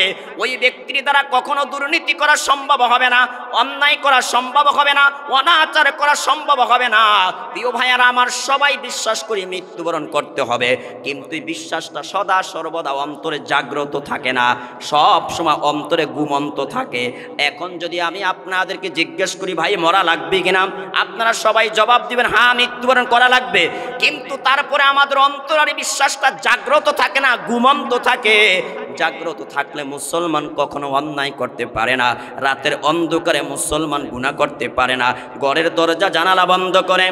ওই ব্যক্তির দ্বারা কখনো দুর্নীতি করা সম্ভব হবে না, অন্যায় করা সম্ভব হবে না, অনাচার করা সম্ভব হবে না। প্রিয় ভাইয়ারা আমার, সবাই বিশ্বাস করি মৃত্যুবরণ করতে হবে, কিন্তু এই বিশ্বাসটা সদা সর্বদা অন্তরে জাগ্রত থাকে না, সব সময় অন্তরে ঘুমন্ত থাকে। এখন যদি আমি আপনাদেরকে জিজ্ঞেস করি, ভাই মরা লাগবে কিনা, আপনারা সবাই জবাব দিবেন, হ্যাঁ মৃত্যুবরণ করা লাগবে। কিন্তু তারপরে আমাদের অন্তরের বিশ্বাসটা জাগ্রত থাকে না, ঘুমন্ত থাকে। জাগ্রত থাকলে মুসলমান কখনো অন্যায় করতে পারে না, রাতের অন্ধকারে মুসলমান গুনাহ করতে পারে না। ঘরের দরজা জানালা বন্ধ করে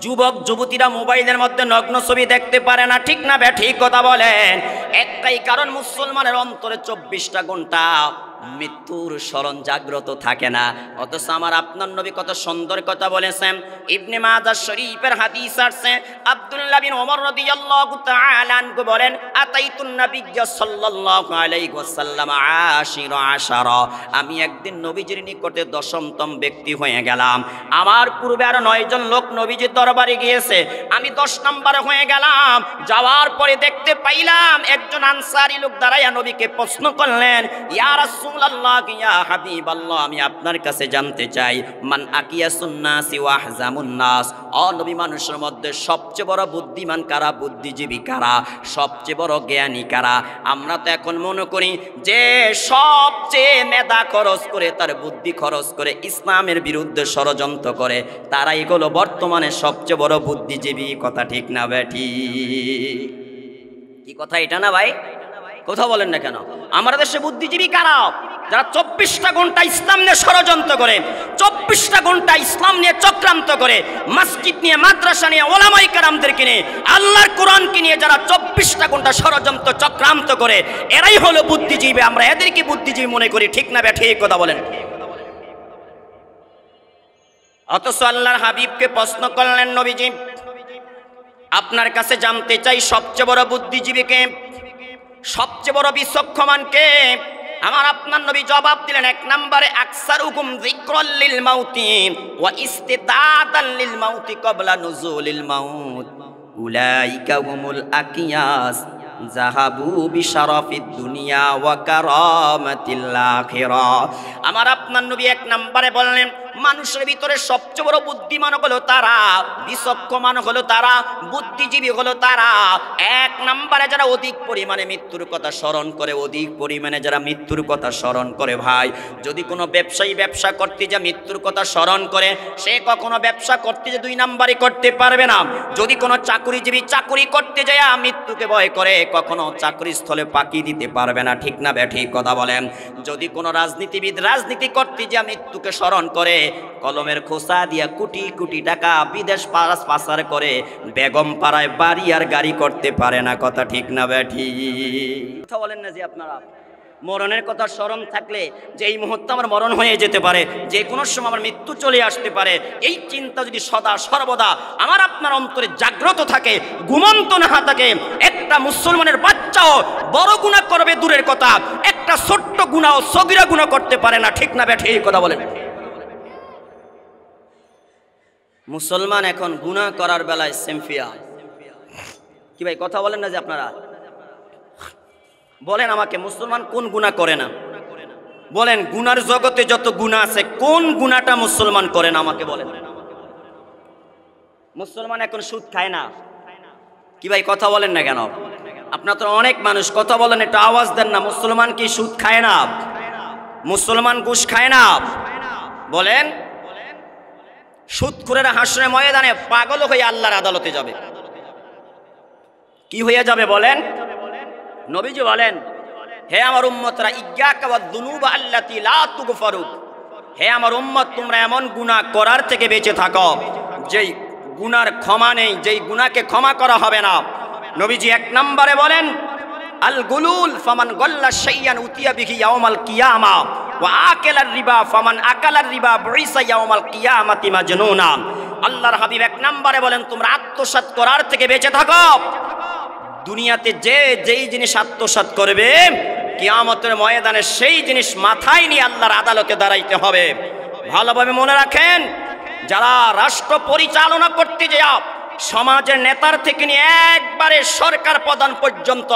যুবক যুবতীরা মোবাইলের মধ্যে নগ্ন ছবি দেখতে পারে না। ঠিক না ব্যাঠিক কথা বলেন? একটাই কারণ, মুসলমানের অন্তরে 24টা ঘন্টা মৃত্যুর স্মরণ জাগ্রত থাকে না। অথচ আমার আপনার নবী কত সুন্দর কথা বলেছেন। ইবনে মাজাহ শরীফের হাদিস আছে, আব্দুল্লাহ বিন ওমর রাদিয়াল্লাহু তাআলা আনহু বলেন, আতাইতুন নবিয়্য সাল্লাল্লাহু আলাইহি ওয়াসাল্লাম আশিরা আশারা, আমি একদিন নবীজির নিকটে 10তম ব্যক্তি হয়ে গেলাম। আমার পূর্বে আরো 9 জন লোক নবীজির দরবারে গিয়েছে, আমি 10 নম্বর হয়ে গেলাম। যাওয়ার পরে দেখতে পাইলাম একজন আনসারী লোক দাঁড়াইয়া নবীকে প্রশ্ন করলেন, ইয়া রাসূলুল্লাহ রাসূলুল্লাহ ইয়া হাবিবাল্লাহ আমি আপনার কাছে জানতে চাই মান আকিয়াসুন নাসি ওয়া আহজামুন নাস ও নবী মানুষের মধ্যে সবচেয়ে বড় বুদ্ধিমান কারা বুদ্ধিজীবী কারা সবচেয়ে বড় জ্ঞানী কারা আমরা তো এখন মনে করি যে সবচেয়ে মেধা খরচ করে তার বুদ্ধি খরচ করে ইসলামের বিরুদ্ধে ষড়যন্ত্র করে তারাই হলো বর্তমানে সবচেয়ে বড় বুদ্ধিজীবী কথা ঠিক না বেঠি কি কথা এটা না ভাই কথা বলেন না কেন আমাদের দেশে বুদ্ধিজীবী কারা যারা 24টা ঘন্টা ইসলাম নিয়ে ষড়যন্ত্র করে 24টা ঘন্টা ইসলাম নিয়ে চক্রান্ত করে মসজিদ নিয়ে মাদ্রাসা নিয়ে ওলামায়ে কেরামদেরকে নিয়ে আল্লাহর কোরআনকে নিয়ে যারা 24টা ঘন্টা ষড়যন্ত্র চক্রান্ত করে এরাই হলো বুদ্ধিজীবী আমরা এদেরকে বুদ্ধিজীবী মনে করি ঠিক না বেঠি কথা বলেন অথচ আল্লাহর হাবিবকে প্রশ্ন করলেন নবীজি আপনার কাছে জানতে চাই সবচেয়ে বড় বুদ্ধিজীবীকে সবচেয়ে বড় বিচক্ষণকে আমার আপনার নবী জবাব দিলেন এক নম্বরে আকসারুকুম যিকরাল লিল মাউতি ওয়া ইস্তিদাদান লিল মাউতি ক্বাবলা নুজুলিল মাউত উলাইকা হুমুল আকিয়াস যাহাবু বিশারাফিদ দুনিয়া ওয়া কারামাতিল আখিরাহ আমার আপনার নবী এক নম্বরে বললেন মানুষের ভিতরে সবচেয়ে বড় বুদ্ধিমান হলো তারা বিচক্ষণ হলো তারা বুদ্ধিজীবী হলো তারা এক নম্বরে যারা অধিক পরিমাণে মৃত্যুর কথা স্মরণ করে অধিক পরিমাণে যারা মৃত্যুর কথা স্মরণ করে ভাই যদি কোনো ব্যবসায়ী ব্যবসা করতে যা মৃত্যুর কথা স্মরণ করে সে কখনো ব্যবসা করতে যে 2 নাম্বারই করতে পারবে না যদি কোনো চাকরিজীবী চাকরি করতে যায় মৃত্যুকে ভয় করে কখনো চাকরির স্থলে পাকি দিতে পারবে না ঠিক না বেঠিক কথা বলেন যদি কোনো রাজনীতিবিদ রাজনীতি করতে যা মৃত্যুকে স্মরণ করে কলমের খোসা দিয়া কোটি কোটি টাকা বিদেশ পাচার করে বেগম পাড়ায় বাড়ি আর গাড়ি করতে পারে না কথা ঠিক না বেঠি কথা বলেন না যে আপনারা মরণের কথা স্মরণ থাকলে যে এই মুহূর্তে আমার মরণ হয়ে যেতে পারে যে কোনো সময় আমার মৃত্যু চলে আসতে পারে এই চিন্তা যদি সদা সর্বদা আমার আপনার অন্তরে জাগ্রত থাকে ঘুমন্ত না থাকে একটা মুসলমানের বাচ্চাও বড় গুনাহ করবে দূরের কথা একটা ছোট্ট গুনাহ সগীরা গুনাহ করতে পারে না ঠিক না বেঠি কথা বলেন মুসলমান এখন গুনাহ করার বেলায় চ্যাম্পিয়ন কি ভাই কথা বলেন না যে আপনারা বলেন আমাকে মুসলমান কোন গুনাহ করে না বলেন গুনার জগতে যত গুনাহ আছে কোন গুনাহটা মুসলমান করে না আমাকে বলেন মুসলমান এখন সুদ খায় না কি ভাই কথা বলেন না কেন আপনারা তো অনেক মানুষ কথা বলেন একটু আওয়াজ দেন না মুসলমান কি সুদ খায় না মুসলমান ঘুষ খায় না বলেন সুদখোরেরা হাসরের ময়দানে পাগল হয়ে আল্লাহর আদালতে যাবে কি হয়ে যাবে বলেন নবীজি বলেন হে আমার উম্মতরা ইয়্যাকা ওয়ায-যুনুবা আল্লাতী লা তুগফারু হে আমার উম্মত তোমরা এমন গুনাহ করার থেকে বেঁচে থাকো যেই গুনার ক্ষমা নেই যেই গুনাহকে ক্ষমা করা হবে না নবীজি এক নম্বরে বলেন আল গুলুল ফামান গাল্লা শাইয়ান উতিয়া বিহি ইয়াউমাল কিয়ামা ওয়া আকালার রিবা ফামান আকালার রিবা বুইসা ইয়াউমাল কিয়ামাতি মাজনুনা আল্লাহর হাবিব এক নম্বরে বলেন তোমরা আত্মসাৎ করার থেকে বেঁচে থাকো দুনিয়াতে যেই জিনিস আত্মসাৎ করবে কিয়ামতের ময়দানে সেই জিনিস মাথায় নিয়ে আল্লাহর আদালতে দাঁড়াইতে হবে ভালোভাবে মনে রাখেন যারা রাষ্ট্র পরিচালনা করতে যায় সমাজের নেতার থেকে নিয়ে একবারে সরকার প্রধান পর্যন্ত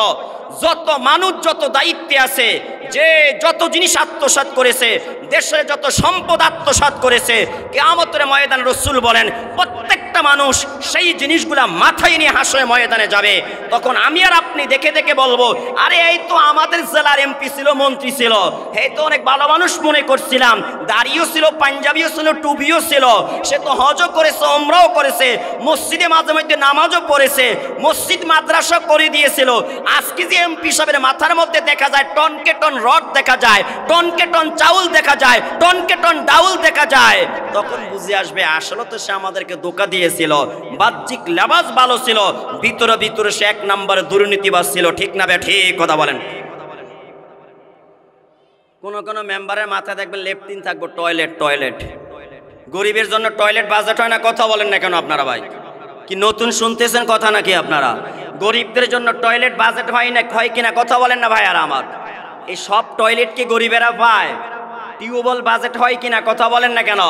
যত মানুষ যত দায়িত্বে আছে যে যত জিনিস আত্মসাৎ করেছে দেশের যত সম্পদ আত্মসাৎ করেছে কিয়ামতের ময়দানে রাসূল বলেন প্রত্যেকটা মানুষ সেই জিনিসগুলা মাথায় নিয়ে হাসরের ময়দানে যাবে তখন আমি আর আপনি দেখে দেখে বলবো আরে এই তো আমাদের জেলার এমপি ছিল মন্ত্রী ছিল এই তো অনেক ভালো মানুষ মনে করছিলাম দাড়িও ছিল পাঞ্জাবিও ছিল টুপিও ছিল সে তো হজও করেছে ওমরাও করেছে মসজিদে মাঝে মধ্যে নামাজও পড়েছে মসজিদ মাদ্রাসা করে দিয়েছিল আজকে যে এমপি সাহেবের মাথার মধ্যে দেখা যায় টনকে টন রড দেখা যায় টনকে টন চাউল দেখা যায় টনকে টন ডাউল দেখা যায় তখন বুঝে আসবে আসলে তো সে আমাদেরকে ধোঁকা দিয়েছিল বাহ্যিক লেবাস ভালো ছিল ভিতরে ভিতরে সে এক নম্বরে দুর্নীতিবাজ ছিল ঠিক না ঠিক কথা বলেন কোন কোন মেম্বারের মাথায় দেখবেন লেফটিন থাকবো টয়লেট গরিবের জন্য টয়লেট বাজেট হয় না কথা বলেন না কেন আপনারা ভাই কি নতুন শুনতেছেন কথা নাকি আপনারা গরিবদের জন্য টয়লেট বাজেট হয় না হয় কিনা কথা বলেন না ভাই আর আমার এই সব টয়লেট কি গরিবেরা পায় টিউবওয়েল বাজেট হয় কিনা কথা বলেন না কেন?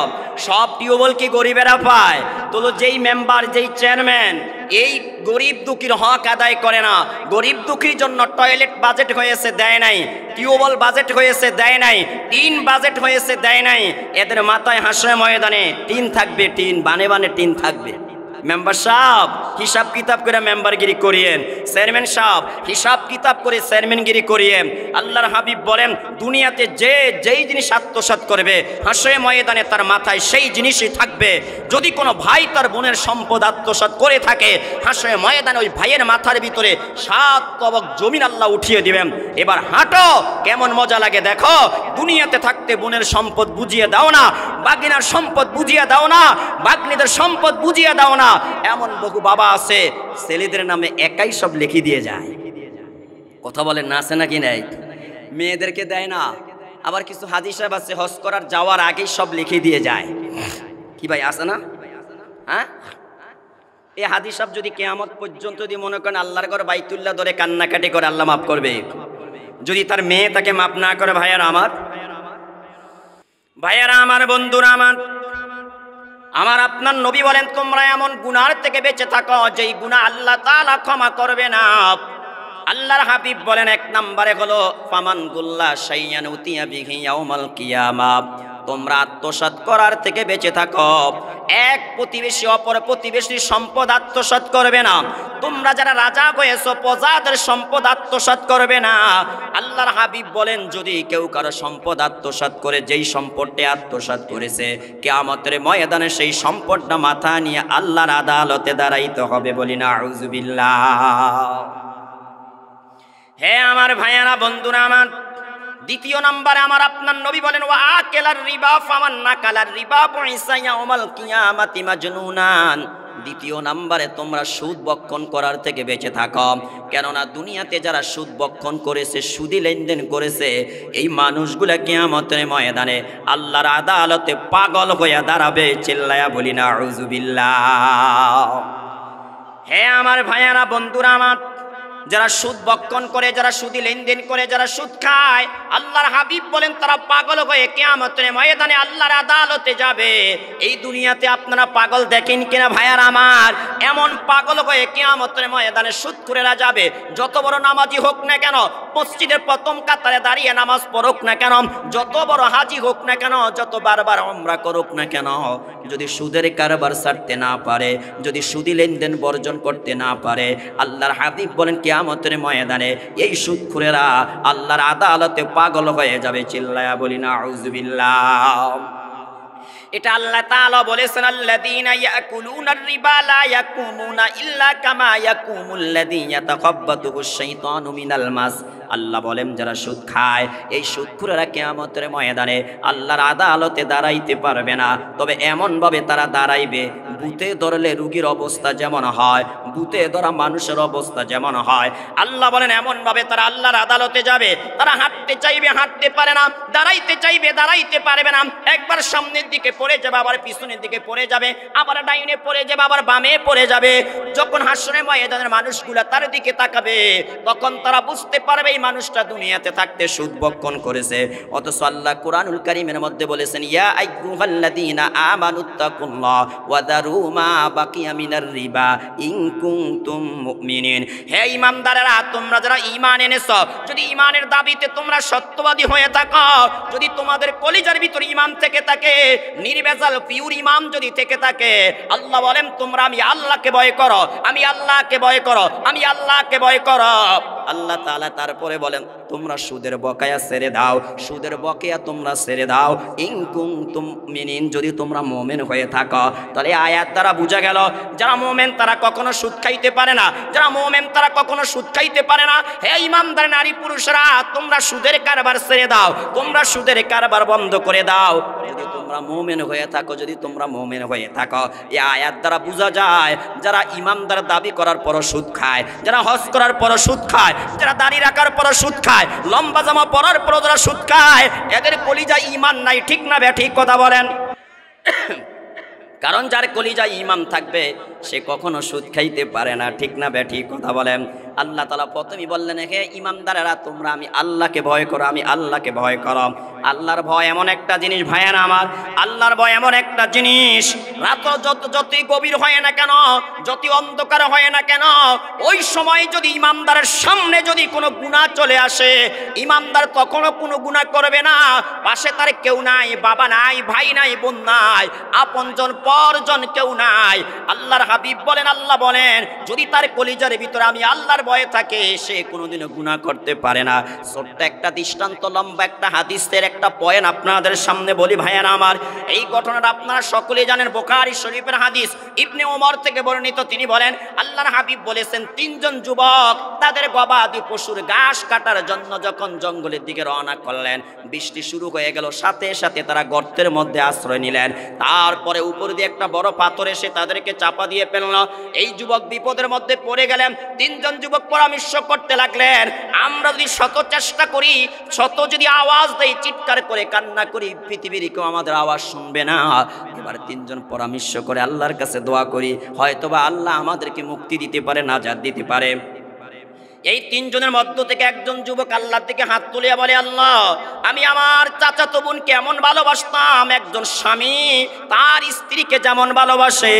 সব টিউবওয়েল কি গরিবেরা পায়? তো যেই মেম্বার, যেই চেয়ারম্যান এই গরিব দুঃখীর হক আদায় করে না, গরিব দুঃখীর জন্য টয়লেট বাজেট হয়েছে দেয় নাই, টিউবওয়েল বাজেট হয়েছে দেয় নাই, টিন বাজেট হয়েছে দেয় নাই, এদের মাথায় হাসরে ময়দানে টিন থাকবে, টিন বানে বানে টিন থাকবে। মেম্বার সাহেব হিসাব কিতাব করে মেম্বারগিরি করিয়েন, চেয়ারম্যান সাহেব হিসাব কিতাব করে চেয়ারম্যানগিরি করিয়েন। আল্লাহর হাবিব বলেন দুনিয়াতে যেই জিনিস আত্মসাৎ করবে হাসরে ময়দানে তার মাথায় সেই জিনিসই থাকবে। যদি কোনো ভাই তার বোনের সম্পদ আত্মসাৎ করে থাকে হাসরে ময়দানে ওই ভাইয়ের মাথার ভিতরে 7 তবক জমিন আল্লাহ উঠিয়ে দিবেন। এবার হাঁটো, কেমন মজা লাগে দেখো। দুনিয়াতে থাকতে বোনের সম্পদ বুঝিয়ে দাও না, বাগিনার সম্পদ বুঝিয়ে দাও না, বাগনিদের সম্পদ বুঝিয়ে দাও না। এমন বহু বাবা আছে ছেলেদের নামে একাই সব লিখে দিয়ে যায়। কথা বলেন না, আছে নাকি নাই? মেয়েদেরকে দেয় না। আবার কিছু হাজি সাহেব আছে হজ করার যাওয়ার আগেই সব লিখে দিয়ে যায়। কি ভাই আছে না? হ্যাঁ, এই হাজি সাহেব যদি কিয়ামত পর্যন্ত যদি মনে করেন আল্লাহর ঘর বাইতুল্লাহ ধরে কান্নাকাটি করে আল্লাহ মাফ করবে, যদি তার মেয়ে তাকে মাফ না করে। ভাইয়ারা আমার, বন্ধুরা আমার আপনার নবী বলেন তোমরা এমন গুনার থেকে বেঁচে থাকো যেই গুনাহ আল্লাহ তাআলা ক্ষমা করবে না। আল্লাহর হাবিব বলেন 1 নম্বরে হলো ফামান গুল্লা শাইয়ান উতিয়া বিহি ইয়াউমাল কিয়ামা। তোমরা আত্মসাৎ করার থেকে বেঁচে থাকো। এক প্রতিবেশী অপর প্রতিবেশীর সম্পদ আত্মসাৎ করবে না। তোমরা যারা রাজা হয়েছো প্রজাদের সম্পদ আত্মসাৎ করবে না। আল্লাহর হাবিব বলেন যদি কেউ কারো সম্পদ আত্মসাৎ করে, যেই সম্পদটি আত্মসাৎ করেছে কিয়ামতের ময়দানে সেই সম্পদটা মাথা নিয়ে আল্লাহর আদালতে দাঁড়াইতে হবে। বলি না আউযুবিল্লাহ। হে আমার ভাইয়ারা, বন্ধুরা আমার, দ্বিতীয় নম্বরে আমার আপনার নবী বলেন ওয়া আকেলার রিবা ফামান নাকালার রিবা বুইসা ইয়াউমাল কিয়ামাতি মাজনুনান। দ্বিতীয় নম্বরে তোমরা সুদ বক্ষণ করার থেকে বেঁচে থাকো। কেননা দুনিয়াতে যারা সুদ বক্ষণ করেছে, সুদি লেনদেন করেছে, এই মানুষগুলা কিয়ামতের ময়দানে আল্লাহর আদালতে পাগল হয়ে দাঁড়াবে। চিল্লায়া বলি না আউযুবিল্লাহ। হে আমার ভাইয়ারা, বন্ধুরা আমার, যারা সুদ বক্ষণ করে, যারা সুদি লেনদেন করে, যারা সুদ খায়, আল্লাহর হাবিব বলেন তারা পাগল হয়ে কিয়ামতের ময়দানে আল্লাহর আদালতে যাবে। এই দুনিয়াতে আপনারা পাগল দেখেন কিনা ভাইয়ার আমার? এমন পাগল হয়ে কিয়ামতের ময়দানে সুদখোরেরা যাবে। যত বড় নামাজি হোক না কেন, মসজিদের প্রথম কাতারে দাঁড়িয়ে নামাজ পড়ুক না কেন, যত বড় হাজি হোক না কেন, যত বারবার উমরা করুক না কেন, যদি সুদের কারবার ছাড়তে না পারে, যদি সুদি লেনদেন বর্জন করতে না পারে, আল্লাহর হাবিব বলেন কিয়ামতের ময়দানে এই সুদখোরেরা আল্লাহর আদালতে পাগল হয়ে যাবে। চিল্লায়া বলি না আউযুবিল্লাহ। এটা আল্লাহ তাআলা বলেছেন আল্লাযীনা ইয়াকুলুনার রিবা লা ইয়াকুমুনা ইল্লা কামা ইয়াকুমুল্লাযী ইয়াতাখাব্বাতুহুশ শাইতানু মিনাল মাস। আল্লাহ বলেন যারা সুদ খায় এই সুদখোরেরা কিয়ামতের ময়দানে আল্লাহর আদালতে দাঁড়াইতে পারবে না। তবে এমনভাবে তারা দাঁড়াইবে, ভূতে ধরলে রোগীর অবস্থা যেমন হয়, ভূতে ধরা মানুষের অবস্থা যেমন হয়, আল্লাহ বলেন এমনভাবে তারা আল্লাহর আদালতে যাবে। তারা হাঁটতে চাইবে, হাঁটতে পারে না, দাঁড়াইতে চাইবে, দাঁড়াইতে পারবে না। একবার সামনের দিকে পড়ে যাবে, আবার পিছনের দিকে পড়ে যাবে, আবার ডাইনে পড়ে যাবে, আবার বামে পড়ে যাবে। যখন হাসরে ময়দানের মানুষগুলা তার দিকে তাকাবে, তখন তারা বুঝতে পারবে এই মানুষটা দুনিয়াতে থাকতে সুদ বক্ষণ করেছে। অথচ আল্লাহ কুরআনুল কারীমের মধ্যে বলেছেন ইয়া আইয়ুহাল্লাযীনা আমানুত্তাকুল্লাহ ওয়া দারু মা বাকিয়া মিনার রিবা ইন কুনতুম মুমিনিন। হে ঈমানদারেরা, তোমরা যারা ঈমান এনেছো, যদি ঈমানের দাবিতে তোমরা সত্যবাদী হয়ে থাকো, যদি তোমাদের কলিজার ভিতর ঈমান থেকে থাকে, নির্ভেজাল পিওর ঈমান যদি থেকে থাকে, আল্লাহ বলেন তোমরা আমি আল্লাহকে ভয় করো, আমি আল্লাহকে ভয় করো, আমি আল্লাহকে ভয় করো। আল্লাহ তাআলা তারপরে বলেন তোমরা সুদের বকেয়া ছেড়ে দাও, সুদের বকেয়া তোমরা ছেড়ে দাও ইন কুনতুম মুমিনিন, যদি তোমরা মুমিন হয়ে থাকো। তাহলে আয়াত দ্বারা বোঝা গেল যারা মুমিন তারা কখনো সুদ খাইতে পারে না, যারা মুমিন তারা কখনো সুদ খাইতে পারে না। হে ঈমানদার নারী পুরুষরা, তোমরা সুদের কারবার ছেড়ে দাও, তোমরা সুদের কারবার বন্ধ করে দাও যদি তোমরা মুমিন হয়ে থাকো, যদি তোমরা মুমিন হয়ে থাকো। এই আয়াত দ্বারা বোঝা যায় যারা ঈমানদার দাবি করার পরও সুদ খায়, যারা হজ করার পরও সুদ খায়, যারা দাড়ি রাখার পরও সুদ খায়, লম্বা জামা পরার পরও যারা সুদ খায়, এদের কলিজায় ঈমান নাই। ঠিক না ঠিক কথা বলেন? কারণ যার কলিজায় ঈমান থাকবে সে কখনো সুদ খাইতে পারে না। ঠিক না ঠিক কথা বলেন? আল্লাহ তাআলা প্রথমেই বললেন, হে ইমানদারেরা তোমরা আমি আল্লাহকে ভয় করো, আমি আল্লাহকে ভয় করো। আল্লাহর ভয় এমন একটা জিনিস ভাইয়েরা আমার, আল্লাহর ভয় এমন একটা জিনিস, রাত যতই গভীর হয় না কেন, যতই অন্ধকার হয় না কেন, ওই সময় যদি ইমানদারের সামনে যদি কোনো গুনাহ চলে আসে, ইমানদার তখনও কোনো গুনাহ করবে না। পাশে তার কেউ নাই, বাবা নাই, ভাই নাই, বোন নাই, আপনজন পরজন কেউ নাই। আল্লাহর হাবিব বলেন, আল্লাহ বলেন, যদি তার কলিজার ভিতরে আমি আল্লাহর ভয় থাকে, সে কোনোদিনও গুনাহ করতে পারে না। ছোট্ট একটা দৃষ্টান্ত, লম্বা একটা হাদিসের একটা পয়েন্ট আপনাদের সামনে বলি ভাইয়েরা আমার। এই ঘটনাটা আপনারা সকলেই জানেন, বুখারী শরীফের হাদিস। ইবনে ওমর থেকে বর্ণিত, তিনি বলেন আল্লাহর হাবিব বলেছেন, তিনজন যুবক তাদের গবাদি পশুর ঘাস কাটার জন্য যখন জঙ্গলের দিকে রওনা করলেন, বৃষ্টি শুরু হয়ে গেল, সাথে সাথে তারা গর্তের মধ্যে আশ্রয় নিলেন। তারপরে উপর দিয়ে একটা বড় পাথর এসে তাদেরকে চাপা দিয়ে ফেলল। এই যুবক বিপদের মধ্যে পড়ে গেলেন। তিনজন যুবক পরামর্শ করতে লাগলেন, আমরা যদি শত চেষ্টা করি, শত যদি আওয়াজ দেই, চিৎকার করে কান্না করি, পৃথিবীর কেউ আমাদের আওয়াজ শুনবে না। এবার তিনজন পরামর্শ করে আল্লাহর কাছে দোয়া করি, হয়তোবা আল্লাহ আমাদেরকে মুক্তি দিতে পারে, নাজাত দিতে পারে। এই তিনজনের মধ্য থেকে একজন যুবক আল্লাহর দিকে হাত তুলিয়া বলে, আল্লাহ আমি আমার চাচাতো বোনকে এমন ভালোবাসতাম, একজন স্বামী তার স্ত্রীকে যেমন ভালোবাসে,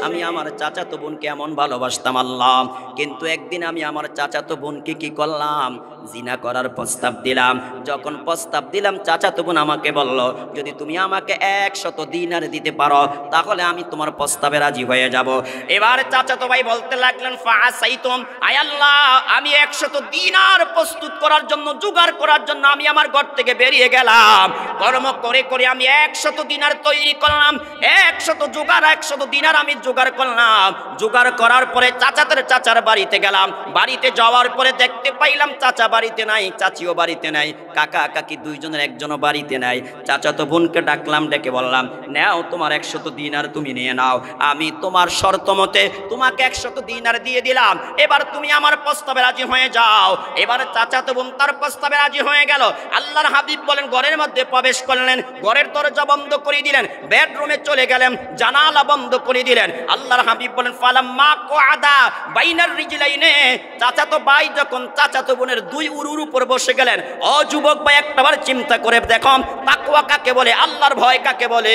আমি আমার চাচাতো বোনকে এমন ভালোবাসতাম আল্লাহ। কিন্তু একদিন আমি আমার চাচাতো বোনকে কি করলাম, জিনা করার প্রস্তাব দিলাম। যখন প্রস্তাব দিলাম, চাচাতো বোন আমাকে বলল, যদি তুমি আমাকে 100 দিনার দিতে পারো, তাহলে আমি তোমার প্রস্তাবে রাজি হয়ে যাব। এবার চাচাতো ভাই বলতে লাগলেন, ফাআসাইতুম, আয় আল্লাহ আমি 100 দিনার প্রস্তুত করার জন্য, জোগাড় করার জন্য আমি আমার ঘর থেকে বেরিয়ে গেলাম। কর্ম করে করে আমি 100 দিনার তৈরি করলাম, 100 জোগাড়, 100 দিনার আমি জোগাড় করলাম। জোগাড় করার পরে চাচার বাড়িতে গেলাম। বাড়িতে যাওয়ার পরে দেখতে পাইলাম চাচা বাড়িতে নাই, চাচিও বাড়িতে নাই, কাকা কাকি দুইজনের একজনও বাড়িতে নাই। চাচাতো বোনকে ডাকলাম, ডেকে বললাম, নাও তোমার 100 দিনার তুমি নিয়ে নাও, আমি তোমার শর্ত মতে তোমাকে 100 দিনার দিয়ে দিলাম, এবার তুমি আমার প্রস্তাবে রাজি হয়ে যাও। এবার চাচাতো বোন তার প্রস্তাবে রাজি হয়ে গেল। আল্লাহর হাবিব বলেন, ঘরের মধ্যে প্রবেশ করলেন, ঘরের দরজা বন্ধ করে দিলেন, বেডরুমে চলে গেলেন, জানালা বন্ধ করে দিলেন। আল্লাহর হাবিব বলেন, ফালাম্মা কুআদা বাইনার রিজলাইনে, চাচাতো ভাই যখন চাচাতো বোনের দুই উরুর উপর বসে গেলেন। ও যুবক ভাই, একটাবার চিন্তা করে দেখো, তাকওয়া কাকে বলে, আল্লাহর ভয় কাকে বলে।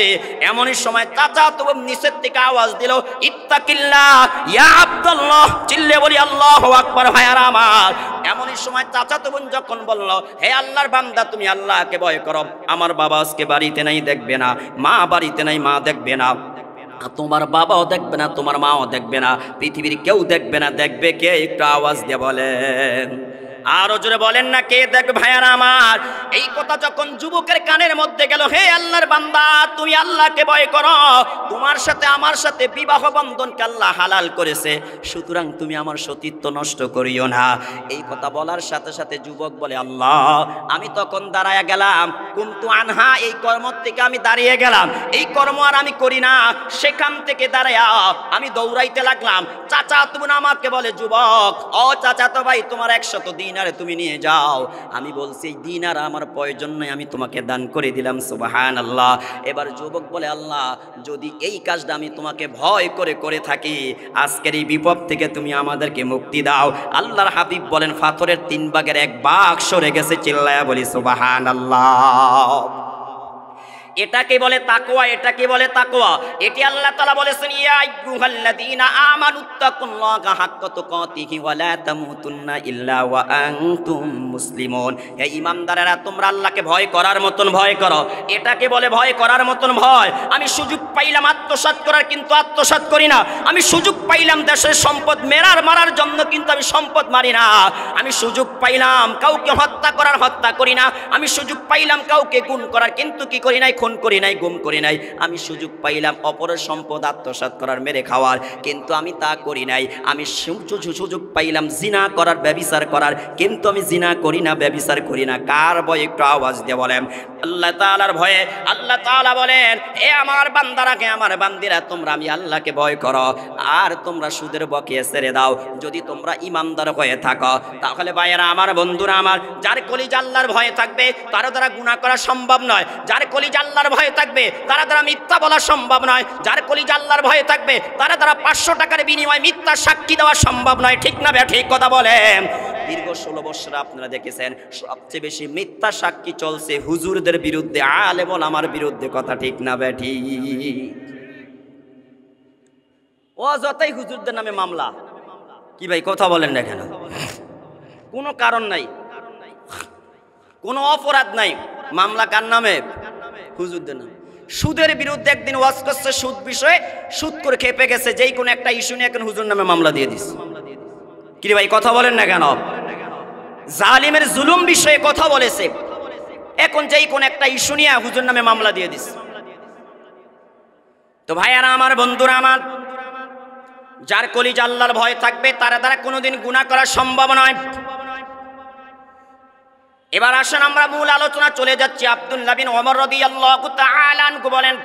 এমনই সময় চাচাতো বোন নিচের থেকে আওয়াজ দিল, ইত্তাকিল্লাহ ইয়া আব্দুল্লাহ, চিল্লে বলি আল্লাহু আকবার ভাইয়ারা আমার। এমনই সময় চাচাতো বোন যখন বলল, হে আল্লাহর বান্দা, তুমি আল্লাহকে ভয় করো, আমার বাবা আজকে বাড়িতে নাই, দেখবে না, মা বাড়িতে নাই, মা দেখবে না, তোমার বাবাও দেখবে না, তোমার মাও দেখবে না, পৃথিবীর কেউ দেখবে না, দেখবে কে? একটু আওয়াজ দিয়ে বলেন, আরো জোরে বলেন না, কে দেখবে ভাইয়ারা আমার? এই কথা যখন যুবকের কানের মধ্যে গেল, হে আল্লাহর বান্দা, তুমি আল্লাহকে ভয় করো, তোমার সাথে আমার সাথে বিবাহ বন্ধনকে আল্লাহ হালাল করেছে, সুতরাং তুমি আমার সতীত্ব নষ্ট করিও না। এই কথা বলার সাথে সাথে যুবক বলে, আল্লাহ আমি তখন দাঁড়ায় গেলাম, কুনতু আনহা, এই কর্ম থেকে আমি দাঁড়িয়ে গেলাম, এই কর্ম আর আমি করি না। সেখান থেকে দাঁড়ায়া আমি দৌড়াইতে লাগলাম। চাচা তুমি আমাকে বলে, যুবক, ও চাচা তো ভাই, তোমার 100 দিনারে তুমি নিয়ে যাও। আমি বলছি, এই দিনার আমার প্রয়োজন নয়, আমি তোমাকে দান করে দিলাম। সুবহানাল্লাহ। এবার যুবক বলে, আল্লাহ যদি এই কাজটা আমি তোমাকে ভয় করে করে থাকি, আজকের এই বিপদ থেকে তুমি আমাদেরকে মুক্তি দাও। আল্লাহর হাবিব বলেন, পাথরের 3 ভাগের 1 ভাগ সরে গেছে। চিল্লায়া বলি সুবহানাল্লাহ। এটাকে বলে তাকওয়া, এটাকে বলে তাকওয়া। এটি আল্লাহ তাআলা বলেছেন, ইয়া আইয়ুহাল্লাযীনা আমানুত্তাকুল্লাহা হাক্কা তুকাতিহি ওয়া লা তামুতুন্না ইল্লা ওয়া আনতুম মুসলিমুন। হে ঈমানদারেরা, তোমরা আল্লাহকে ভয় করার মতন ভয় করো। এটাকে বলে ভয় করার মতন ভয়। আমি সুযোগ পাইলাম আত্মসাৎ করার, কিন্তু আত্মসাৎ করি না। আমি সুযোগ পাইলাম দেশের সম্পদ মারার জন্য, কিন্তু আমি সম্পদ মারি না। আমি সুযোগ পাইলাম কাউকে হত্যা করার, হত্যা করি না। আমি সুযোগ পাইলাম কাউকে গুম করার, কিন্তু কি করি নাই? খুন করি নাই, গুম করি নাই। আমি সুযোগ পাইলাম অপরের সম্পদ আত্মসাৎ করার, মেরে খাওয়ার, কিন্তু আমি তা করি নাই। আমি সুযোগ পাইলাম জিনা করার, ব্যভিচার করার, কিন্তু আমি জিনা করি না, ব্যভিচার করি না। কার ভয়ে? একটু আওয়াজ দিয়ে বলেন। আল্লাহ তাআলার ভয়ে। আল্লাহ তাআলা বলেন, এ আমার বান্দারাকে, আমার বান্দিরা, তোমরা আমি আল্লাহকে ভয় করো, আর তোমরা সুদের বকেয়া ছেড়ে দাও। যদি তোমরা ইমানদার হয়ে থাকো, তাহলে ভাইয়েরা আমার, বন্ধুরা আমার, যার কলিজা আল্লাহর ভয়ে থাকবে, তার দ্বারা গুনাহ করা সম্ভব নয়। যার কলিজা আল্লাহর ভয়ে থাকবে তারা দ্বারা মিথ্যা বলা সম্ভব নয়, যার কলিজা আল্লাহর ভয়ে থাকবে তারা দ্বারা 500 টাকার বিনিময়ে মিথ্যা সাক্ষী দেওয়া সম্ভব নয়। ঠিক না ভাই? ঠিক কথা বলেন। দীর্ঘ 16 বছর আপনারা দেখেছেন সবচেয়ে বেশি মিথ্যা সাক্ষী চলছে হুজুরদের বিরুদ্ধে, আলেম ওলামার বিরুদ্ধে। কথা ঠিক না ভাই? ঠিক। ও যতই হুজুরদের নামে মামলা, কি ভাই কথা বলেন না কেন? কোনো কারণ নাই, কোনো অপরাধ নাই, মামলা কার নামে? হুজুরদের নামে। সুদের বিরুদ্ধে একদিন ওয়াজ করছে, সুদ বিষয়ে, সুদ করে খেপে গেছে, যেই কোনো একটা ইস্যু নিয়ে এখন হুজুর নামে মামলা দিয়ে দিস। কি ভাই কথা বলেন না কেন? জালিমের জুলুম বিষয়ে কথা বলেছে, এখন যেই কোন একটা ইস্যু নিয়ে হুজুর নামে মামলা দিয়ে দিস। তো ভাইয়ারা আমার, বন্ধুরা আমার, যার কলিজা আল্লাহর ভয় থাকবে তারা দ্বারা কোনোদিন গুনাহ করা সম্ভব নয়। এবার আসেন আমরা মূল আলোচনা চলে যাচ্ছি। আব্দুল্লাহ বিন ওমর রাদিয়াল্লাহু তাআলা আনহু বলেন,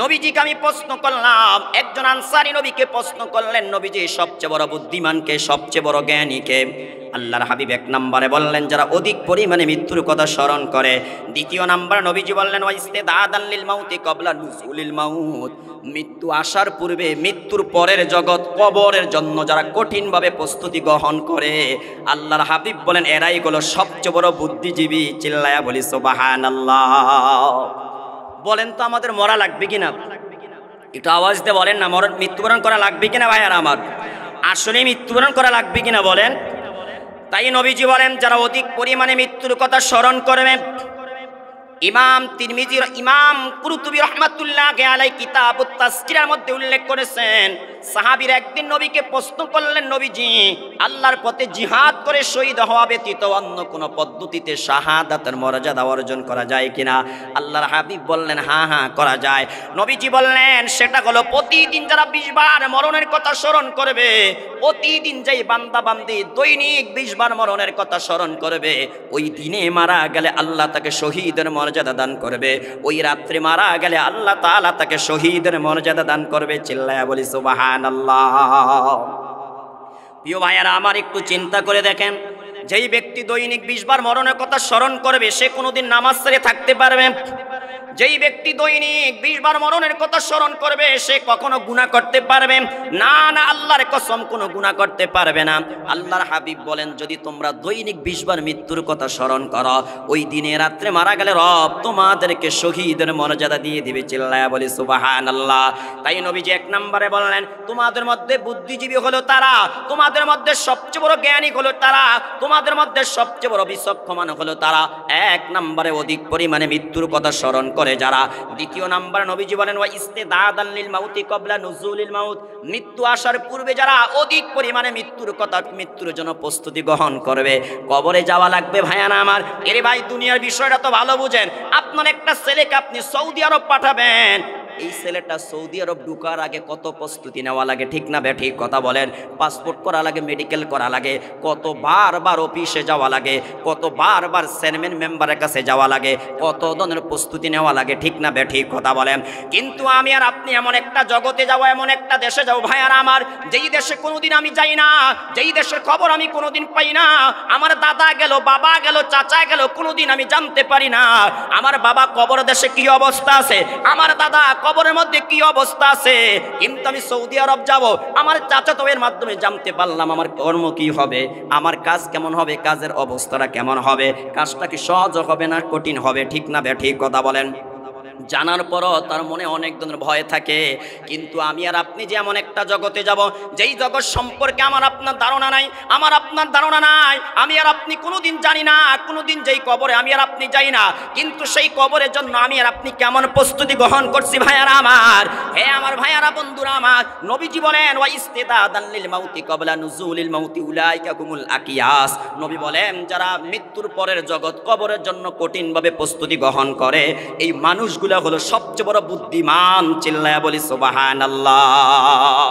নবীজিকে আমি প্রশ্ন করলাম, একজন আনসারী নবীকে প্রশ্ন করলেন, নবীজি সবচেয়ে বড় বুদ্ধিমানকে, সবচেয়ে বড় জ্ঞানীকে? আল্লাহর হাবিব এক নম্বরে বললেন যারা অধিক পরিমাণে মৃত্যুর কথা স্মরণ করে। দ্বিতীয় নম্বরে নবীজি বললেন ওয়াইস্তিদাদাল লিল মাউতি ক্বাবলা নুজুলিল মাউত, মৃত্যু আসার পূর্বে, মৃত্যুর পরের জগৎ কবরের জন্য যারা কঠিনভাবে প্রস্তুতি গ্রহণ করে। আল্লাহর হাবিব বলেন এরাই হলো সবচেয়ে বড় বুদ্ধিজীবী। চিল্লায়া বলি সুবহানাল্লাহ। বলেন তো আমাদের মরা লাগবে কিনা? একটু আওয়াজ দিয়ে বলেন না, মৃত্যুবরণ করা লাগবে কিনা ভাইয়ারা আমার? আসলে মৃত্যুবরণ করা লাগবে কিনা বলেন? তাই নবীজি বলেন যারা অধিক পরিমাণে মৃত্যুর কথা স্মরণ করবে। ইমাম তিরমিজি, ইমাম কুরতুবী রাহমাতুল্লাহি আলাইহি কিতাবুত তাসকিরার মধ্যে উল্লেখ করেছেন, সাহাবীরা একদিন নবীকে প্রশ্ন করলেন, নবীজি আল্লাহর পথে জিহাদ করে শহীদ হওয়া ব্যতীত অন্য কোন পদ্ধতিতে শাহাদাতের মর্যাদা অর্জন করা যায় কিনা? আল্লাহর হাবিব বললেন হ্যাঁ হ্যাঁ করা যায়। নবীজি বললেন সেটা হলো প্রতিদিন যারা 20 বার মরণের কথা স্মরণ করবে, প্রতিদিন যেই বান্দা বান্দি দৈনিক 20 বার মরণের কথা স্মরণ করবে, ওই দিনে মারা গেলে আল্লাহ তাকে শহীদের মর্যাদা দান করবে। ওই রাত্রে মারা গেলে আল্লাহ তাআলা তাকে শহীদের মর্যাদা দান করবে। চিল্লায়া বলি সুবহানাল্লাহ। প্রিয় ভাইয়ারা আমার, একটু চিন্তা করে দেখেন, যেই ব্যক্তি দৈনিক 20 বার মরণের কথা স্মরণ করবে সে কোনোদিন নামাজ ছেড়ে থাকতে পারবে? যেই ব্যক্তি দৈনিক 20 বার মরণের কথা স্মরণ করবে সে কখনো গুনাহ করতে পারবে না? না, আল্লাহর কসম কোনো গুনাহ করতে পারবে না। আল্লাহর হাবিব বলেন যদি তোমরা দৈনিক 20 বার মৃত্যুর কথা স্মরণ করো, ওই দিনে রাত্রে মারা গেলে রব তোমাদেরকে শহীদের মর্যাদা দিয়ে দিবে। চিল্লায়া বলি সুবহানাল্লাহ। তাই নবীজি এক নম্বরে বললেন তোমাদের মধ্যে বুদ্ধিজীবী হলো তারা, তোমাদের মধ্যে সবচেয়ে বড় জ্ঞানী হলো তারা, তোমাদের মধ্যে সবচেয়ে বড় বিচক্ষণ হলো তারা। এক নম্বরে অধিক পরিমাণে মৃত্যুর কথা স্মরণ করে যারা। দ্বিতীয় নাম্বার নবীজি বলেন ওয়া ইস্তিদাদাল লিল মাউতি ক্বাবলা নুজুলিল মাউত, মৃত্যু আসার পূর্বে যারা অধিক পরিমাণে মৃত্যুর কথা, মৃত্যুর জন্য প্রস্তুতি গ্রহণ করবে। কবরে যাওয়া লাগবে ভাইয়ানা আমার। এরে ভাই দুনিয়ার বিষয়টা তো ভালো বুঝেন। আপনার একটা ছেলেকে আপনি সৌদি আরব পাঠাবেন, এই ছেলেটা সৌদি আরব ঢোকার আগে কত প্রস্তুতি নেওয়া লাগে? ঠিক না বে ঠিক কথা বলেন? পাসপোর্ট করা লাগে, মেডিকেল করা লাগে, কত বারবার অফিসে যাওয়া লাগে, কত বারবার চেয়ারম্যান মেম্বারের কাছে যাওয়া লাগে, কত ধরনের প্রস্তুতি নেওয়া লাগে। ঠিক না বে ঠিক কথা বলেন? কিন্তু আমি আর আপনি এমন একটা জগতে যাবো, এমন একটা দেশে যাবো ভাইয়ার আমার, যেই দেশে কোনোদিন আমি যাই না, যেই দেশের খবর আমি কোনোদিন পাই না। আমার দাদা গেল, বাবা গেল, চাচা গেল, কোনোদিন আমি জানতে পারি না আমার বাবা কবর দেশে কি অবস্থা আছে, আমার দাদা কবরের মধ্যে কি অবস্থা আছে। কিন্তু আমি সৌদি আরব যাব, আমার চাচাতো এর মাধ্যমে জানতে পারলাম আমার কর্ম কি হবে, আমার কাজ কেমন হবে, কাজের অবস্থাটা কেমন হবে, কাজটা কি সহজ হবে না কঠিন হবে। ঠিক না বে ঠিক কথা বলেন? জানার পরও তার মনে অনেক ধরনের ভয় থাকে। কিন্তু আমি আর আপনি যে এমন একটা জগতে যাব, যেই জগৎ সম্পর্কে আমার আপনার ধারণা নাই, আমার আপনার ধারণা নাই, আমি আর আপনি কোনোদিন জানি না, কোনোদিন যেই কবরে আমি আর আপনি যাই না, কিন্তু সেই কবরের জন্য আমি আর আপনি কেমন প্রস্তুতি গ্রহণ করছি ভাইয়ারা আমার। হে আমার ভাইয়ারা, বন্ধুরা আমার, নবীজি বলেন ওয়া ইস্তিদাদাল লিল মাউতি ক্বাবলা নুজুলিল মাউতি উলাইকা হুমুল আকিয়াস। নবী বলেন যারা মৃত্যুর পরের জগৎ কবরের জন্য কঠিনভাবে প্রস্তুতি গ্রহণ করে, এই মানুষগুলো হলো সবচেয়ে বড় বুদ্ধিমান। চিল্লায়া বলি সুবহানাল্লাহ।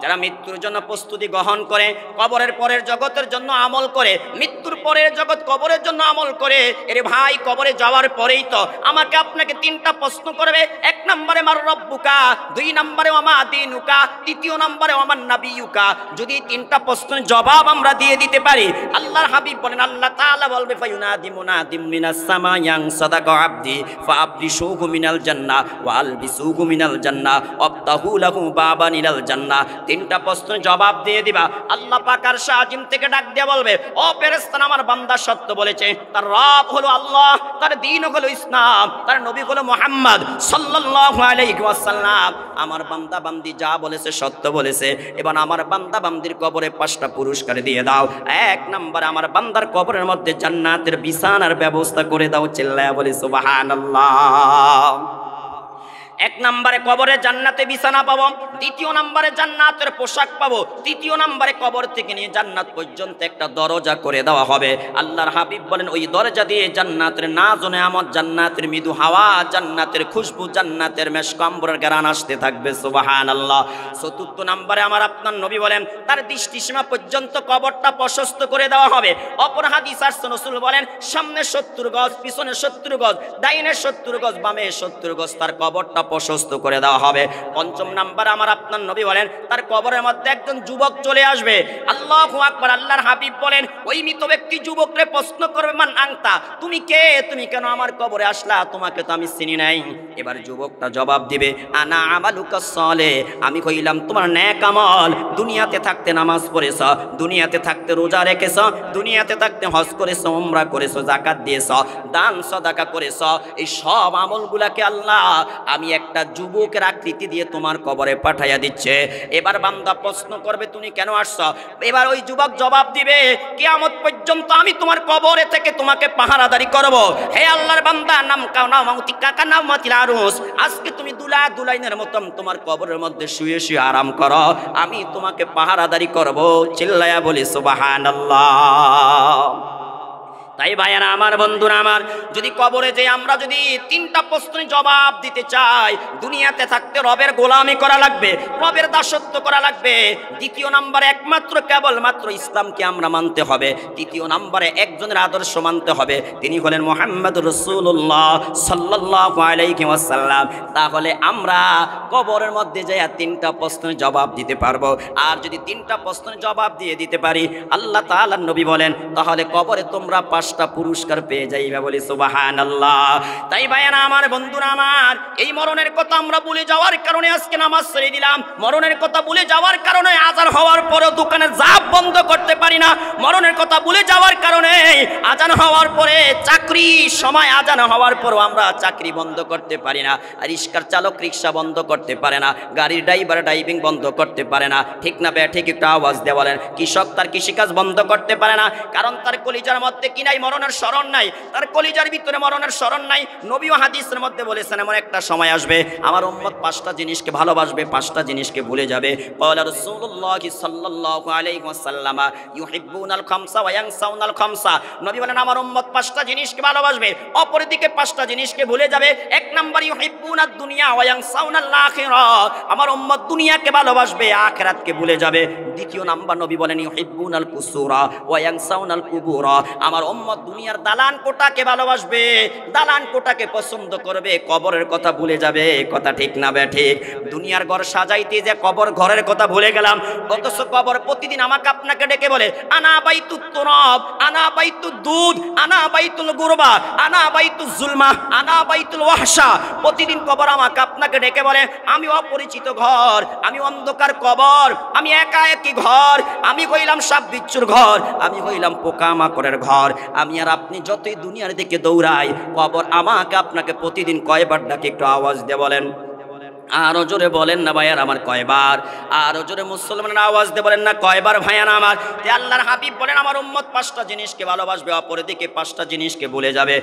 যারা মৃত্যুর জন্য প্রস্তুতি গ্রহণ করে, কবরের পরের জগতের জন্য আমল করে, মৃত্যুর পরের জগৎ কবরের জন্য আমল করে, এরে ভাই কবরে যাওয়ার পরেই তো আমাকে আপনাকে তিনটা প্রশ্ন করবে। এক নম্বরে মার রব্বুকা, দুই নম্বরে ওমা দীনুকা, তৃতীয় নম্বরে ওমান নাবিয়ুকা। যদি তিনটা প্রশ্নের জবাব আমরা দিয়ে দিতে পারি, আল্লাহর হাবিব বলেন আল্লাহ তাআলা বলবে ফায়ুনাদি মুনাদিম মিনাস সামায়াং সাদাকা আবদি ফাআবরিশুহু মিনাল জান্নাহ ওয়া আলবিসুহু মিনাল জান্নাহ ওয়াফতাহু লাহু বাবান ইলাল জান্নাহ। তিনটা প্রশ্নের জবাব দিয়ে দিবা। আল্লাহ পাক আরশে আজিম থেকে ডাক দিয়ে বলবে, ও ফেরেশতা, আমার বান্দা সত্য বলেছে, তার রব হলো আল্লাহ, তার দ্বীন হলো ইসলাম, তার নবী হলো মুহাম্মদ সাল্লাল্লাহু আলাইহি ওয়াসাল্লাম। আমার বান্দা বান্দি যা বলেছে সত্য বলেছে। এবার আমার বান্দা বান্দির কবরে 5টা পুরস্কার দিয়ে দাও। এক নম্বরে আমার বান্দার কবরের মধ্যে জান্নাতের বিছানার ব্যবস্থা করে দাও। চিল্লায়া বলি সুবহানাল্লাহ। এক নম্বরে কবরে জান্নাতে বিছানা পাবো, দ্বিতীয় নম্বরে জান্নাতের পোশাক পাবো, তৃতীয় নম্বরে কবর থেকে নিয়ে জান্নাত পর্যন্ত একটা দরজা করে দেওয়া হবে। আল্লাহর হাবিব বলেন ওই দরজা দিয়ে জান্নাতের নাজু নেয়ামত, জান্নাতের মৃদু হাওয়া, জান্নাতের খুশবু, জান্নাতের মেশকাম্বরের ঘ্রাণ আসতে থাকবে। সুবহানাল্লাহ। চতুর্থ নম্বরে আমার আপনার নবী বলেন তার দৃষ্টিসীমা পর্যন্ত কবরটা প্রশস্ত করে দেওয়া হবে। অপর হাদিস আসছে, রাসূল বলেন সামনে 70 গজ, পিছনে 70 গজ, ডাইনে 70 গজ, বামে 70 গজ তার কবরটা প্রশস্ত করে দেওয়া হবে। পঞ্চম নাম্বার আমার আপনার নবী বলেন তার কবরের মধ্যে একজন যুবক চলে আসবে। আল্লাহু আকবার। আল্লাহর হাবিব বলেন ওই মৃত ব্যক্তি যুবকরে প্রশ্ন করবে, মান আনতা, তুমি কে, তুমি কেন আমার কবরে আসলা, তোমাকে তো আমি চিনি নাই। এবার যুবকটা জবাব দিবে, আনা আমালুকা সালেহ, আমি কইলাম তোমার নেক আমল। দুনিয়াতে থাকতে নামাজ পড়েছ, দুনিয়াতে থাকতে রোজা রেখেছ, দুনিয়াতে থাকতে হজ করেছ, উমরা করেছ, যাকাত দিয়েছ, দান সদাকা করেছ, এই সব আমলগুলাকে আল্লাহ আমি একটা যুবকের আকৃতি দিয়ে তোমার কবরে পাঠাইয়া দিচ্ছে। এবার বান্দা প্রশ্ন করবে তুমি কেন আসছ? এবার ওই যুবক জবাব দিবে, কিয়ামত পর্যন্ত আমি তোমার কবরে থেকে তোমাকে পাহারাদারি করব। হে আল্লাহর বান্দা, নাম কানা মাউতিকা কানা মাতিল আরুস, আজকে তুমি দুলাইনের মতন তোমার কবরের মধ্যে শুয়ে শুয়ে আরাম করো, আমি তোমাকে পাহারাদারি করব। চিল্লায়া বলি সুবহানাল্লাহ। তাই ভাইয়ারা আমার, বন্ধুরা আমার, যদি কবরে যে আমরা যদি তিনটা প্রশ্নের জবাব দিতে চাই, দুনিয়াতে থাকতে রবের গোলামি করা লাগবে, রবের দাসত্ব করা লাগবে। দ্বিতীয় নম্বরে একমাত্র কেবলমাত্র ইসলামকে আমরা মানতে হবে। তৃতীয় নম্বরে একজনের আদর্শ মানতে হবে, তিনি হলেন মুহাম্মদ রাসূলুল্লাহ সাল্লাল্লাহু আলাইহি ওয়াসাল্লাম। তাহলে আমরা কবরের মধ্যে যাইয়া তিনটা প্রশ্নের জবাব দিতে পারবো। আর যদি তিনটা প্রশ্নের জবাব দিয়ে দিতে পারি, আল্লাহ তাআলার নবী বলেন তাহলে কবরে তোমরা 5টা পুরস্কার পেয়ে যাইবে। বলি সুবহানাল্লাহ। তাই ভাইয়ারা আমার, বন্ধুরা আমার, এই মরণের কথা আমরা ভুলে যাওয়ার কারণে আজকে নামাজ ছেড়ে দিলাম। মরণের কথা ভুলে যাওয়ার কারণে আজান হওয়ার পরে দোকানের জাপ বন্ধ করতে পারি না। মরণের কথা ভুলে যাওয়ার কারণে আজান হওয়ার পরে চাকরি সময় আজান হওয়ার পরও আমরা চাকরি বন্ধ করতে পারি না। আর রিক্সার চালক রিক্সা বন্ধ করতে পারে না, গাড়ির ড্রাইভার ড্রাইভিং বন্ধ করতে পারে না। ঠিক না বে ঠিক একটা আওয়াজ দিয়ে বলেন। কৃষক তার কৃষিকাজ বন্ধ করতে পারে না, কারণ তার কলিজার মধ্যে কি নাই? মরণের স্মরণ নাই, তার কলিজার ভিতরে মরণের স্মরণ নাই। নবী ও হাদিসের মধ্যে বলেছেন এমন একটা সময় আসবে আমার উম্মত 5টা জিনিসকে ভালোবাসবে, 5টা জিনিসকে ভুলে যাবে। ক্বালা রাসূলুল্লাহ সাল্লাল্লাহু আলাইহি ওয়াসাল্লাম ইউহিব্বুনাল খামসা ওয়া ইয়ানসাউনাল খামসা। নবী বলেন আমার উম্মত 5টা জিনিসকে ভালোবাসবে, অপরদিকে 5টা জিনিসকে ভুলে যাবে। এক নাম্বার ইউহিব্বুনাদ দুনিয়া ওয়া ইয়ানসাউনাল আখিরাহ, আমার উম্মত দুনিয়াকে ভালোবাসবে, আখিরাতকে ভুলে যাবে। দ্বিতীয় নাম্বার নবী বলেন ইউহিব্বুনাল কুসুরা ওয়া ইয়ানসাউনাল কুবুরা, আমার উম্মত দুনিয়ার দালান কোটাকে ভালোবাসবে, দালান কোটাকে পছন্দ করবে, কবরের কথা ভুলে যাবে। কথা ঠিক না বে ঠিক? দুনিয়ার ঘর সাজাইতে যে কবর ঘরের কথা ভুলে গেলাম, অথচ কবর প্রতিদিন আমাকে আপনাকে ডেকে বলে আনা বাইতুত তুরাব, আনা বাইতুদ দুধ, আনা বাইতুল গুরবা, আনা বাইতুজ জুলমা, আনা বাইতুল ওয়াহশা। প্রতিদিন কবর আমাকে আপনাকে ডেকে বলে আমি অপরিচিত ঘর, আমি অন্ধকার কবর, আমি একা একই ঘর, আমি হইলাম সাপ বিচ্ছুর ঘর, আমি হইলাম পোকামাকড়ের ঘর। আমি আর আপনি যতই দুনিয়ার দিকে দৌড়াই, কবর আমাকে আপনাকে প্রতিদিন কয়বার ডাকে? একটু আওয়াজ দিয়ে বলেন। আরো জোরে বলেন না ভাইয়ার আমার, কয়বার? আরো জোরে মুসলমানের আওয়াজ দিয়ে বলেন না কয়বার ভাইয়ার আমার? তে আল্লাহর হাবিব বলেন আমার উম্মত 5টা জিনিসকে ভালোবাসবে, অপরদিকে 5টা জিনিসকে ভুলে যাবে।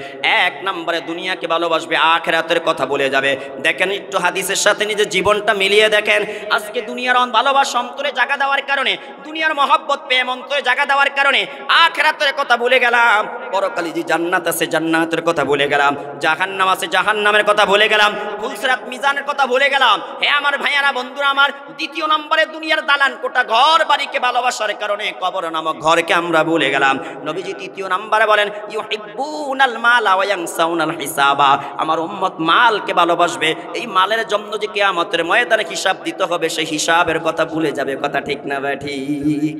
এক নম্বরে দুনিয়াকে ভালোবাসবে, আখিরাতের কথা ভুলে যাবে। দেখেন একটু হাদিসের সাথে নিজের জীবনটা মিলিয়ে দেখেন। আজকে দুনিয়ার ভালোবাসা অন্তরে জায়গা দেওয়ার কারণে, দুনিয়ার মহব্বত প্রেম অন্তরে জায়গা দেওয়ার কারণে আখিরাতের কথা ভুলে গেলাম। পরকালে যে জান্নাত আছে জান্নাতের কথা ভুলে গেলাম, জাহান্নাম আছে জাহান্নামের কথা ভুলে গেলাম, ফুলসিরাত মিজানের কথা ভুলে গেলাম। হে আমার ভাইয়ারা, বন্ধুরা আমার, দ্বিতীয় নম্বরে দুনিয়ার দালান কোটা ঘর বাড়িকে ভালোবাসার কারণে কবর নামক ঘরকে আমরা ভুলে গেলাম। নবীজি তৃতীয় নম্বরে বলেন, ইউহিব্বুনাল মালা ওয়া ইয়ানসাউনাল হিসাবা। আমার উম্মত মালকে ভালোবাসবে, এই মালের জন্য যে কিয়ামতের ময়দানে হিসাব দিতে হবে, সেই হিসাবের কথা ভুলে যাবে। কথা ঠিক না ভাই? ঠিক।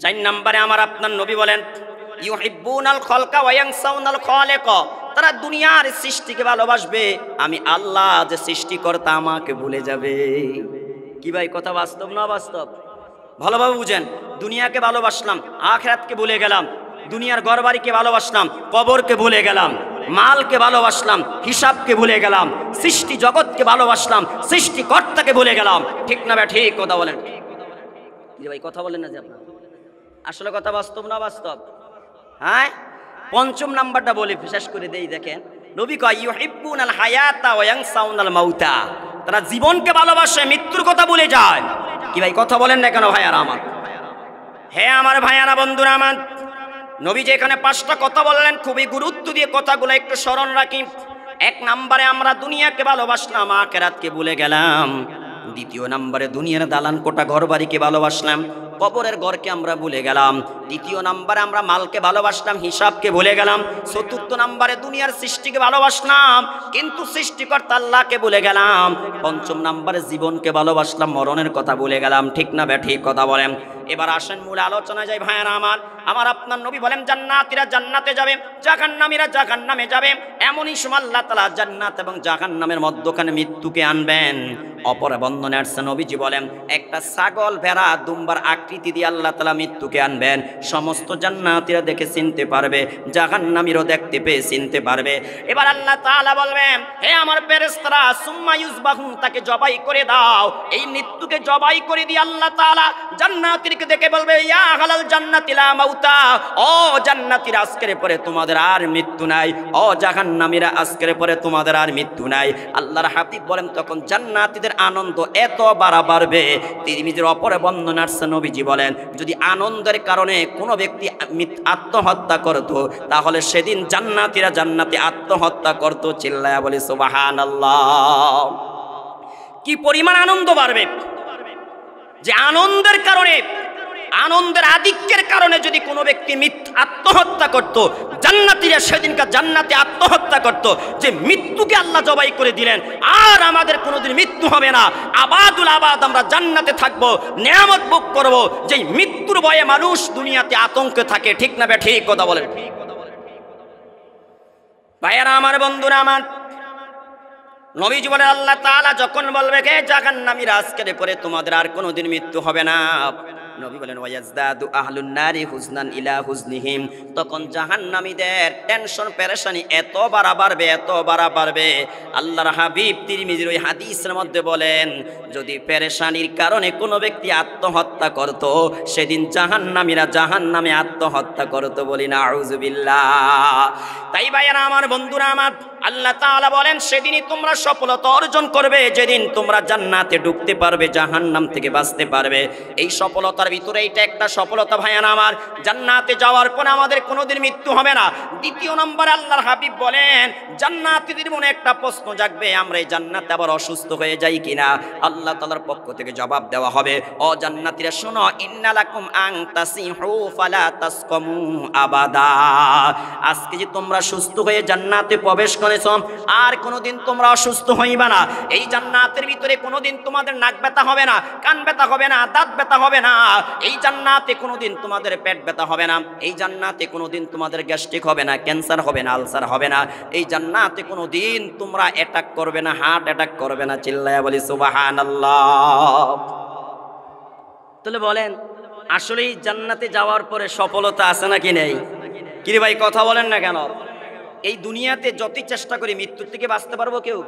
4 নম্বরে আমার আপনার নবী বলেন, ইউহিব্বুনাল খালকা ওয়া ইয়ানসাউনাল খালিক। তারা দুনিয়ার সৃষ্টিকে ভালোবাসবে, আমি আল্লাহ যে সৃষ্টিকর্তা আমাকে ভুলে যাবে। কি ভাই, কথা বাস্তব না বাস্তব? ভালোভাবে বুঝেন। দুনিয়াকে ভালোবাসলাম, আখিরাতকে ভুলে গেলাম। দুনিয়ার ঘরবাড়িকে ভালোবাসলাম, কবরকে ভুলে গেলাম। মালকে ভালোবাসলাম, হিসাবকে ভুলে গেলাম। সৃষ্টি জগৎকে ভালোবাসলাম, সৃষ্টিকর্তাকে ভুলে গেলাম। ঠিক না ভাই? ঠিক কথা বলেন। কি ভাই, কথা বলেন না যে আপনার? আসলে কথা বাস্তব না বাস্তব? হ্যাঁ। 5 নাম্বারটা বলে শেষ করে দেই। দেখেন, নবী কয়, ইউহিব্বুনাল হায়াতা ওয়া ইয়ানসাউনাল মাউতা। তারা জীবনকে ভালোবাসে, মৃত্যুর কথা ভুলে যায়। কি ভাই, কথা বলেন না কেন ভাইয়ারা আমার? হে আমার ভাইয়ারা, বন্ধুরা আমার, নবী যে এখানে 5টা কথা বললেন, খুবই গুরুত্ব দিয়ে কথাগুলো একটু স্মরণ রাখি। 1 নম্বরে আমরা দুনিয়াকে ভালোবাসলাম, আখিরাতকে ভুলে গেলাম। 2 নম্বরে দুনিয়ার দালান কোটা ঘর বাড়িকে ভালোবাসলাম, কবরের ঘরকে আমরা ভুলে গেলাম। 3 নম্বরে আমরা মালকে ভালোবাসলাম, হিসাবকে ভুলে গেলাম। 4 নম্বরে দুনিয়ার সৃষ্টিকে ভালোবাসলাম, কিন্তু সৃষ্টিকর্তা আল্লাহকে ভুলে গেলাম। 5 নম্বরে জীবনকে ভালোবাসলাম, মরণের কথা ভুলে গেলাম। ঠিক না ভাই? ঠিক কথা বলেন। এবার আসেন মূল আলোচনা যাই ভাইয়ারা আমার আপনার নবী বলেন, জান্নাতীরা জান্নাতে যাবে, জাহান্নামীরা জাহান্নামে যাবে। এমনই সময় আল্লাহ তাআলা জান্নাত এবং জাহান্নামের মধ্যখানে মৃত্যুকে আনবেন। অপর বর্ণনায় আসছে, নবীজি বলেন, একটা ছাগল, ভেড়া, দুম্বার আকৃতি দিয়ে আল্লাহ তাআলা মৃত্যুকে আনবেন। সমস্ত জান্নাতীরা দেখে চিনতে পারবে, জাহান্নামীরাও দেখতে পেয়ে চিনতে পারবে। এবার আল্লাহ তাআলা বলবেন, হে আমার ফেরেশতারা, সুম্মা ইউযবাহুন, তাকে জবাই করে দাও। এই মৃত্যুকে জবাই করে দিয়ে আল্লাহ তাআলা জান্নাতীদেরকে দেখে বলবে, ইয়া আহলাল জান্নাতি লা মাউতা। ও জান্নাতীরা, আজকের পরে তোমাদের আর মৃত্যু নাই। ও জাহান্নামীরা, আজকের পরে তোমাদের আর মৃত্যু নাই। আল্লাহর হাবিব বলেন, তখন জান্নাতীদের আনন্দ এত বাড়বে। তিরমিজির অপর বর্ণনায় আসছে, নবীজি বলেন, যদি আনন্দের কারণে কোনো ব্যক্তি আত্মহত্যা করত, তাহলে সেদিন জান্নাতীরা জান্নাতে আত্মহত্যা করত। চিল্লায়া বলি সুবহানাল্লাহ। কি পরিমাণ আনন্দ বাড়বে! যে আনন্দের কারণে, আনন্দের আধিক্যের কারণে যদি কোনো ব্যক্তি আত্মহত্যা করত, জান্নাতীরা সেদিনকার জান্নাতে আত্মহত্যা করত। যে মৃত্যুকে আল্লাহ জবাই করে দিলেন, আর আমাদের কোনোদিন মৃত্যু হবে না, আবাদুল আবাদ আমরা জান্নাতে থাকবো, নিয়ামত ভোগ করব। যে মৃত্যুর ভয়ে মানুষ দুনিয়াতে আতঙ্কে থাকে। ঠিক না ভাই? ঠিক কথা বলেন। ভাইয়ারা আমার, বন্ধুরা আমার, নবীজি বলেন, আল্লাহ তাআলা যখন বলবে, হে জাহান্নামীরা, আজকের পরে তোমাদের আর কোনোদিন মৃত্যু হবে না। নবী বলেন, ওয়ায়াজদাদু আহলুন নারি হুজনান ইলা হুজনিহিম। তখন জাহান্নামীদের টেনশন পেরেশানি এত বাড়বে, এত বাড়বে। আল্লাহর হাবিব তিরমিজির ওই হাদিসের মধ্যে বলেন, যদি পেরেশানির কারণে কোনো ব্যক্তি আত্মহত্যা করত, সেদিন জাহান্নামীরা জাহান্নামে আত্মহত্যা করত। বলি না আউযুবিল্লাহ। তাই ভাইয়েরা আমার, বন্ধুরা আমার, আল্লাহ তাআলা বলেন, সেদিনই তোমরা সফলতা অর্জন করবে, যেদিন তোমরা জান্নাতে ঢুকতে পারবে, জাহান্নাম থেকে বাঁচতে পারবে। এই সফলতার ভিতরে এটা একটা সফলতা ভাইয়ানা আমার, জান্নাতে যাওয়ার পর আমাদের কোনোদিন মৃত্যু হবে না। 2 নম্বরে আল্লাহর হাবিব বলেন, জান্নাতীদের মনে একটা প্রশ্ন জাগবে, আমরা এই জান্নাতে আবার অসুস্থ হয়ে যাই কিনা। আল্লাহ তাআলার পক্ষ থেকে জবাব দেওয়া হবে, ও জান্নাতীরা শোনো, ইন্নালাকুম আন তাসিহু ফালা তাসকামু আবাদা। আজকে যে তোমরা সুস্থ হয়ে জান্নাতে প্রবেশ করেছো, আর কোনোদিন তোমরা অসুস্থ হইবা না। এই জান্নাতের ভিতরে কোনোদিন তোমাদের নাক ব্যথা হবে না, কান ব্যথা হবে না, দাঁত ব্যথা হবে না। এই জান্নাতে কোনোদিন তোমাদের পেট ব্যথা হবে না। এই জান্নাতে কোনোদিন তোমাদের গ্যাস্ট্রিক হবে না, ক্যান্সার হবে না, আলসার হবে না। এই জান্নাতে কোনোদিন তোমরা অ্যাটাক করবে না, হার্ট অ্যাটাক করবে না। চিল্লায়া বলি সুবহানাল্লাহ। তাহলে বলেন, আসলে এই জান্নাতে যাওয়ার পরে সফলতা আছে নাকি নেই? কি রে ভাই, কথা বলেন না কেন? এই দুনিয়াতে যতই চেষ্টা করি মৃত্যুর থেকে বাঁচতে পারবো কেউ?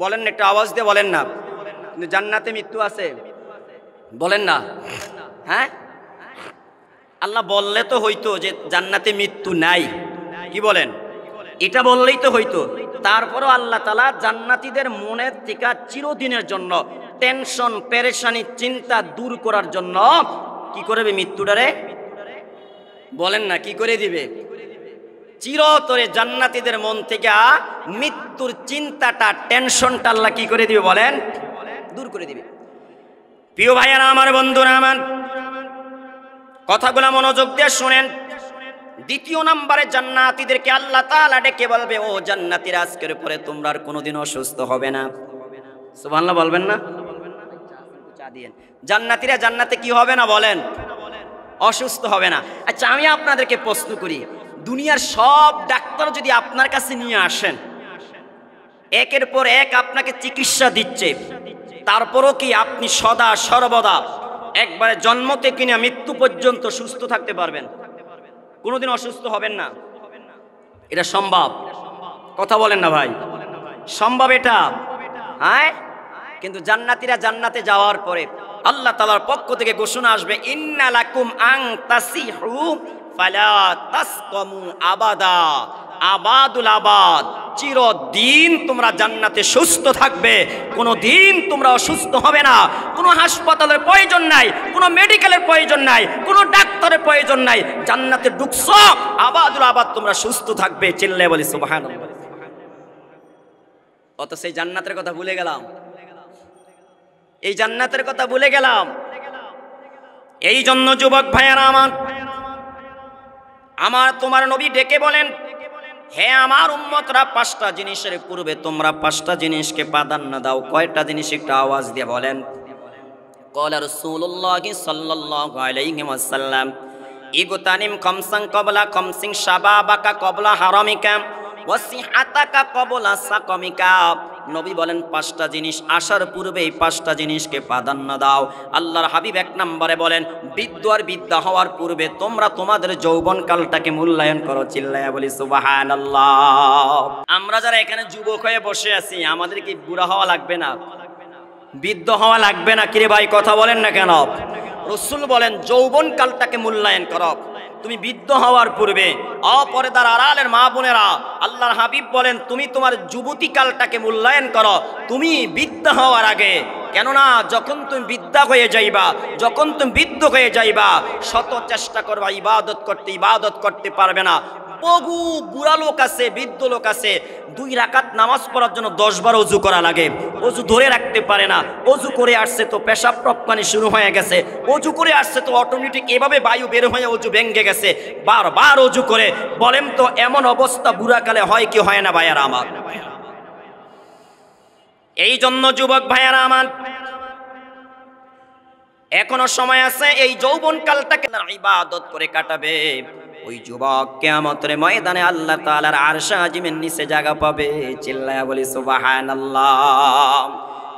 বলেন না, একটু আওয়াজ দিয়ে বলেন না। কিন্তু জান্নাতে মৃত্যু আছে, বলেন না। হ্যাঁ, আল্লাহ বললে তো হইতো যে জান্নাতে মৃত্যু নাই, কি বলেন? এটা বললেই তো হইতো। তারপরও আল্লাহ তাআলা জান্নাতীদের মনের থেকে চিরদিনের জন্য টেনশন, পেরেশানি, চিন্তা দূর করার জন্য কি করবে? মৃত্যুটারে বলেন না, কি করে দিবে? চিরতরে জান্নাতীদের মন থেকে মৃত্যুর চিন্তাটা, টেনশনটা আল্লাহ কি করে দিবে বলেন? দূর করে দিবে। প্রিয় ভাইয়ারা আমার, বন্ধুরা আমার, কথাগুলো মনোযোগ দিয়ে শুনেন। দ্বিতীয় নম্বরে জান্নাতীদেরকে আল্লাহ তাআলা ডেকে বলবে, ও জান্নাতীরা, আজকের পরে তোমরা আর কোনোদিন অসুস্থ হবে না। সুবহানাল্লাহ বলবেন না? জান্নাতীরা জান্নাতে কি হবে না বলেন? অসুস্থ হবে না। আচ্ছা, আমি আপনাদেরকে প্রশ্ন করি, দুনিয়ার সব ডাক্তার যদি আপনার কাছে নিয়ে আসেন, একের পর এক আপনাকে চিকিৎসা দিচ্ছে, তারপরও কি আপনি সদা সর্বদা একবারে জন্ম থেকে নিয়ে মৃত্যু পর্যন্ত সুস্থ থাকতে পারবেন? কোনোদিন অসুস্থ হবেন না? এটা সম্ভব? কথা বলেন না ভাই, সম্ভব এটা? হ্যাঁ। কিন্তু জান্নাতীরা জান্নাতে যাওয়ার পরে আল্লাহ তাআলার পক্ষ থেকে ঘোষণা আসবে, ইন্না লাকুম আন তাসিহু ফালা তাসকামু আবাদা। আবাদুল আবাদ, চিরদিন তোমরা জান্নাতে সুস্থ থাকবে, কোনো দিন তোমরা অসুস্থ হবে না। কোনো হাসপাতালের প্রয়োজন নাই, কোনো মেডিকেলের প্রয়োজন নাই, কোনো ডাক্তারের প্রয়োজন নাই। জান্নাতে ঢুকছো, আবাদুল আবাদ তোমরা সুস্থ থাকবে। চিল্লায়ে বলি সুবহানাল্লাহ। অত সেই জান্নাতের কথা ভুলে গেলাম, এই জান্নাতের কথা ভুলে গেলাম। এই জন্য যুবক ভাইয়ারা আমার তোমার নবী ডেকে বলেন, হে আমার উম্মতরা, 5টা জিনিসের পূর্বে তোমরা 5টা জিনিসকে প্রাধান্য দাও। কয়টা জিনিস একটু আওয়াজ দিয়ে বলেন। ক্বালা রাসূলুল্লাহ সাল্লাল্লাহু আলাইহি ওয়াসাল্লাম, ইগতানিম খামসান ক্বাবলা খামসিন, শাবাবাকা ক্বাবলা হারামিকা, ওয়াসিহাতাকা ক্বাবলা সাকামিকা। নবী বলেন 5টা জিনিস আসার পূর্বে এই 5টা জিনিসকে প্রাধান্য দাও। আল্লাহর হাবিব 1 নম্বরে বলেন, বৃদ্ধ আর বিদ্যা হওয়ার পূর্বে তোমরা তোমাদের যৌবনকালটাকে মূল্যায়ন করো। চিল্লায়া বলি সুবহানাল্লাহ। আমরা যারা এখানে যুবক হয়ে বসে আছি, আমাদের কি বুড়া হওয়া লাগবে না? বৃদ্ধ হওয়া লাগবে না? কিরে ভাই, কথা বলেন না কেন? রাসূল বলেন যৌবনকালটাকে মূল্যায়ন করো। তুমি বৃদ্ধ হওয়ার পূর্বে, অপরদার আড়ালের মা বোনেরা, আল্লাহর হাবিব বলেন তুমি তোমার যুবতী কালটাকে মূল্যায়ন করো, তুমি বৃদ্ধ হওয়ার আগে। কেননা যখন তুমি বৃদ্ধা হয়ে যাইবা, যখন তুমি বৃদ্ধ হয়ে যাইবা, শত চেষ্টা করবা ইবাদত করতে পারবে না। বহু বুড়া লোক আছে, বৃদ্ধ লোক আছে, 2 রাকাত নামাজ পড়ার জন্য 10 বার অজু করা লাগে, অজু ধরে রাখতে পারে না। অজু করে আসছে তো পেশাব প্রপ্তানি শুরু হয়ে গেছে, অজু করে আসছে তো অটোমেটিক এভাবে বায়ু বের হয়ে অজু ভেঙে গেছে, বারবার অজু করে। বলেন তো এমন অবস্থা বুড়াকালে হয় কি হয় না ভাইয়ারা আমার? এই জন্য যুবক ভাইয়ারা আমার, এখনো সময় আছে, এই যৌবনকালটাকে ইবাদত করে কাটাবে। ওই যুবক কিয়ামতের ময়দানে আল্লাহ তাআলার আরশ আজিমের নিচে জায়গা পাবে। চিল্লায়া বলি সুবহানাল্লাহ।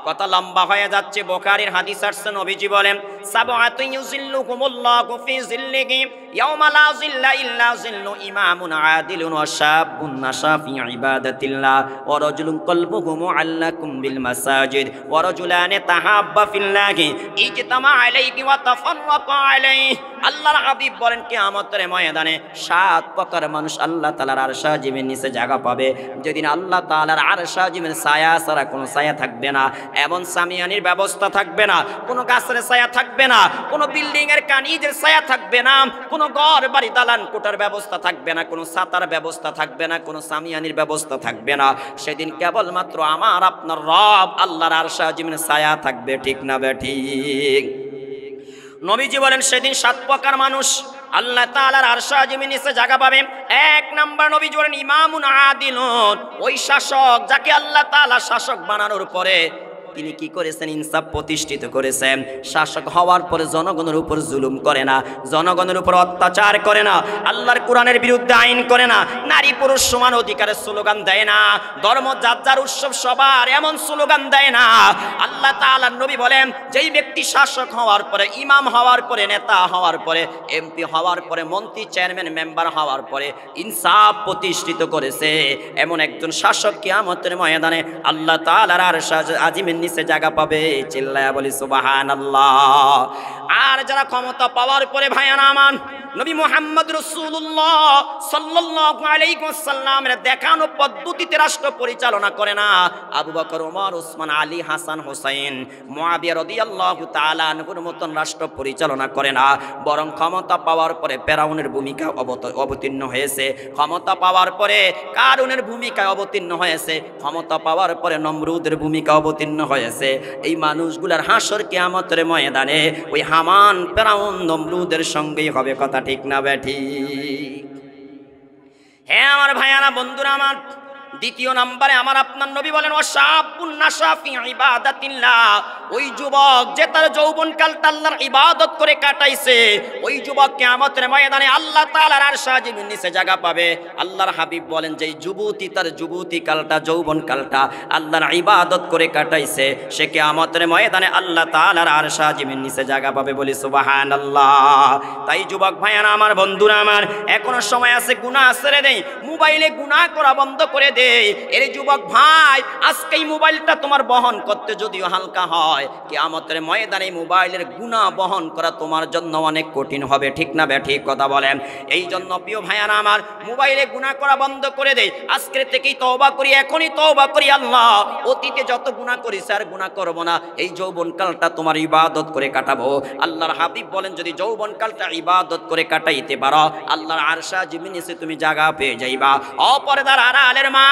কথা লম্বা হয়ে যাচ্ছে, বুখারীর হাদিস আসছে, নবীজি বলেন, সাবআতুন ইউযিল্লুহুমুল্লাহু ফি যিল্লিহি ইয়াওমা লা যিল্লা ইল্লা যিল্লু, ইমামুন আদিলুন ওয়া শাবুন নাশা ফি ইবাদাতিল্লাহ, ওয়া রাজুলুন কলবুহু মুআল্লাকুম বিল মাসাজিদ, ওয়া রাজুলানি তাহাব্বা ফিল্লাহি ইজতামা আলাইহি ওয়া তাফাররাকা আলাইহি। আল্লাহর হাবিব বলেন কিয়ামতের ময়দানে 7 প্রকার মানুষ আল্লাহ তাআলার আরশ আজিমের নিচে জায়গা পাবে, যেদিন আল্লাহ তাআলার আরশ আজিমের ছায়া ছাড়া কোনো ছায়া থাকবে না। এমন সামিয়ানির ব্যবস্থা থাকবে না, কোনো গাছের ছায়া থাকবে না, কোনো বিল্ডিং এর কানিজের ছায়া থাকবে না, কোনো ঘর বাড়ি দালান কোটার ব্যবস্থা থাকবে না, কোনো ছাতার ব্যবস্থা থাকবে না, কোনো সামিয়ানির ব্যবস্থা থাকবে না। সেদিন কেবলমাত্র আমার আপনার রব আল্লাহর আরশ আজিমের ছায়া থাকবে। ঠিক না বেঠিক? নবীজি বলেন সেদিন 7 প্রকার মানুষ আল্লাহ তাআলার আরশ আজিমের নিচে জায়গা পাবে। 1 নাম্বার নবীজি বলেন ইমামুন আদিলুন, ওই শাসক যাকে আল্লাহ তাআলা শাসক বানানোর পরে তিনি কি করেছেন? ইনসাফ প্রতিষ্ঠিত করেছেন। শাসক হওয়ার পরে জনগণের উপর জুলুম করে না, জনগণের উপর অত্যাচার করে না, আল্লাহর কোরআনের বিরুদ্ধে আইন করে না, নারী পুরুষ সমান অধিকারের স্লোগান দেয় না, ধর্ম যার উৎসব সবার এমন স্লোগান দেয় না। আল্লাহ তাআলার নবী বলেন যেই ব্যক্তি শাসক হওয়ার পরে, ইমাম হওয়ার পরে, নেতা হওয়ার পরে, এমপি হওয়ার পরে, মন্ত্রী চেয়ারম্যান মেম্বার হওয়ার পরে ইনসাফ প্রতিষ্ঠিত করেছে, এমন একজন শাসক কিয়ামতের ময়দানে আল্লাহ তাআলার আরশ আজিমের নিচে জায়গা পাবে, চিল্লায়া বলি সুবহানাল্লাহ। আর যারা ক্ষমতা পাওয়ার পরে ভাইয়ানা আমার নবী মুহাম্মদ রাসূলুল্লাহ সাল্লাল্লাহু আলাইহি ওয়াসাল্লামের দেখানো পদ্ধতিতে রাষ্ট্র পরিচালনা করে না, আবু বকর, ওমর, ওসমান, আলী, হাসান, হোসেন, মুআবিয়া রাদিয়াল্লাহু তাআলা আনহুর মতন রাষ্ট্র পরিচালনা করে না, বরং ক্ষমতা পাওয়ার পরে ফেরাউনের ভূমিকা অবতীর্ণ হয়েছে, ক্ষমতা পাওয়ার পরে কারুনের ভূমিকা অবতীর্ণ হয়েছে, ক্ষমতা পাওয়ার পরে নমরুদের ভূমিকা অবতীর্ণ হয়েছে। এই মানুষগুলার হাসর কিয়ামতের ময়দানে ওই হামান, ফেরাউন, নমরুদের সঙ্গেই হবে, কথা ঠিক না বেঠি? হ্যাঁ আমার ভাইয়ারা, বন্ধুরা আমার, দ্বিতীয় নম্বরে আমার আপনার নবী বলেন ওয়াশাবুন নাশা ফি ইবাদাতিল্লাহ, ওই যুবক যে তার যৌবনকালটা আল্লাহর ইবাদত করে কাটাইছে, ওই যুবক কিয়ামতের ময়দানে আল্লাহ তাআলার আরশ আজিমের নিচে জায়গা পাবে। আল্লাহর হাবিব বলেন যে যুবতী তার যুবতীকালটা, যৌবনকালটা আল্লাহর ইবাদত করে কাটাইছে, সে কিয়ামতের ময়দানে আল্লাহ তাআলার আরশ আজিমের নিচে জায়গা পাবে, বলি সুবহানাল্লাহ। তাই যুবক ভাইয়ারা আমার, বন্ধুরা আমার, এখনো সময় আছে, গুনাহ ছেড়ে দেই, মোবাইলে গুনাহ করা বন্ধ করে দে। এর যুবক ভাই, আজকে এই মোবাইলটা তোমার বহন করতে যদিও হালকা হয়, কিয়ামতের ময়দানে মোবাইলের গুনাহ বহন করা তোমার জন্য অনেক কঠিন হবে, ঠিক না ঠিক কথা বলেন? এই জন্য প্রিয় ভাইয়ারা আমার, মোবাইলে গুনাহ করা বন্ধ করে দেই, আজকের থেকেই তওবা করি, এখনই তওবা করি, আল্লাহ অতীতে যত গুনাহ করেছি আর গুনাহ করব না, এই যৌবনকালটা তোমার ইবাদত করে কাটাবো। আল্লাহর হাবিব বলেন যদি যৌবনকালটা ইবাদত করে কাটাইতে পারো, আল্লাহর আরশ আজিমের নিচে তুমি জায়গা পেয়ে যাইবা। অপরদার আড়ালের মা,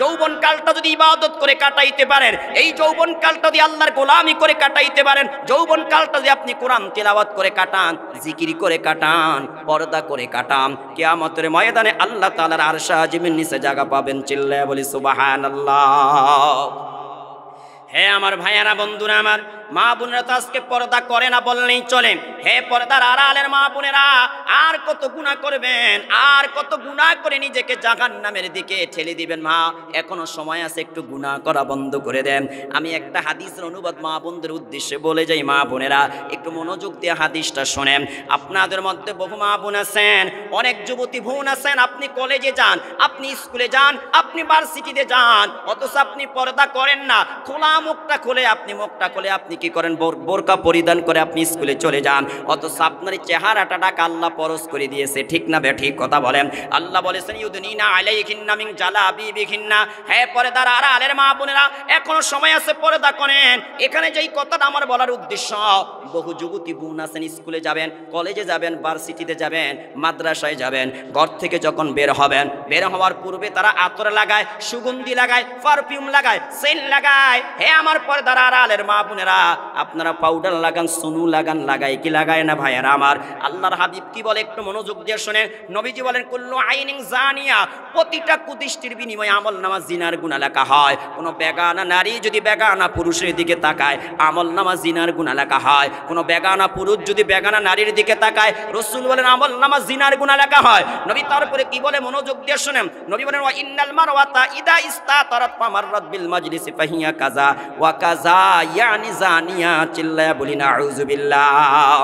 যৌবনকালটা যদি ইবাদত করে কাটাইতে পারেন, এই যৌবনকালটা যদি আল্লাহর গোলামি করে কাটাইতে পারেন, যৌবনকালটা যদি আপনি কোরআন তিলাওয়াত করে কাটান, জিকির করে কাটান, পর্দা করে কাটান, কিয়ামতের ময়দানে আল্লাহ তাআলার আরশ আজিমের নিচে জায়গা পাবেন, চিল্লায়া বলি সুবহানাল্লাহ। হে আমার ভাইয়ারা, বন্ধুরা আমার, মা বোনেরা তো আজকে পর্দা করে না বললেই চলে। হে পর্দার আড়ালের মা বোনেরা, আর কত গুনাহ করবেন, আর কত গুনাহ করে নিজেকে জাহান্নামের দিকে ঠেলে দিবেন? মা, এখনো সময় আছে, একটু গুনাহ করা বন্ধ করে দেন। আমি একটা হাদিসের অনুবাদ মা বোনদের উদ্দেশ্যে বলে যাই, মা বোনেরা একটু মনোযোগ দিয়ে হাদিসটা শোনেন। আপনাদের মধ্যে বহু মা বোন আছেন, অনেক যুবতী বোন আছেন, আপনি কলেজে যান, আপনি স্কুলে যান, আপনি ভার্সিটিতে যান, অথচ আপনি পর্দা করেন না। খোলা মুখটা খুলে আপনি কি করেন? বোরকা পরিধান করে আপনি স্কুলে চলে যান, অথচ আপনার চেহারাটা ঢাকা আল্লাহ পরশ করে দিয়েছে, ঠিক না ঠিক কথা বলেন? আল্লাহ বলেছেন ইউদনিনা আলাইহিন্না মিন জালাবিবিহিন্না। হ্যাঁ পর্দার আড়ালের মা বোনেরা, এখনো সময় আছে, পর্দা করেন। এখানে যেই কথাটা আমার বলার উদ্দেশ্য, বহু যুবতী বোন আছেন, স্কুলে যাবেন, কলেজে যাবেন, ভার্সিটিতে যাবেন, মাদ্রাসায় যাবেন, ঘর থেকে যখন বের হবেন, বের হওয়ার পূর্বে তারা আতর লাগায়, সুগন্ধি লাগায়, পারফিউম লাগায়, সেন্ট লাগায়। হে আমার পর্দার আড়ালের মা বোনেরা, আপনারা পাউডার লাগান, সুনু লাগান, লাগায় কি লাগায় না ভাইয়েরা আমার? আল্লাহর হাবিব কি বলে একটু মনোযোগ দিয়ে শুনেন। নবীজি বলেন কুল্লু আইনিন জানিয়া, প্রতিটা কুদৃষ্টির বিনিময়ে আমলনামা জিনার গুনাহ লেখা হয়। কোনো বেগানা নারী যদি বেগানা পুরুষের দিকে তাকায়, আমলনামা জিনার গুনাহ লেখা হয়। কোনো বেগানা পুরুষ যদি বেগানা নারীর দিকে তাকায়, রাসূল বলেন আমলনামা জিনার গুনাহ লেখা হয়। নবী তারপরে কি বলে মনোযোগ দিয়ে শুনেন। নবী বলেন ওয়া ইন্নাল মারওয়াতা ইদা ইস্তাতারাত ফামাররাত বিল মাজলিসি ফাহিয়া কাযা ওয়া কাযা, ইয়ানি জানিয়া। চিল্লায়া বলি নাউযুবিল্লাহ।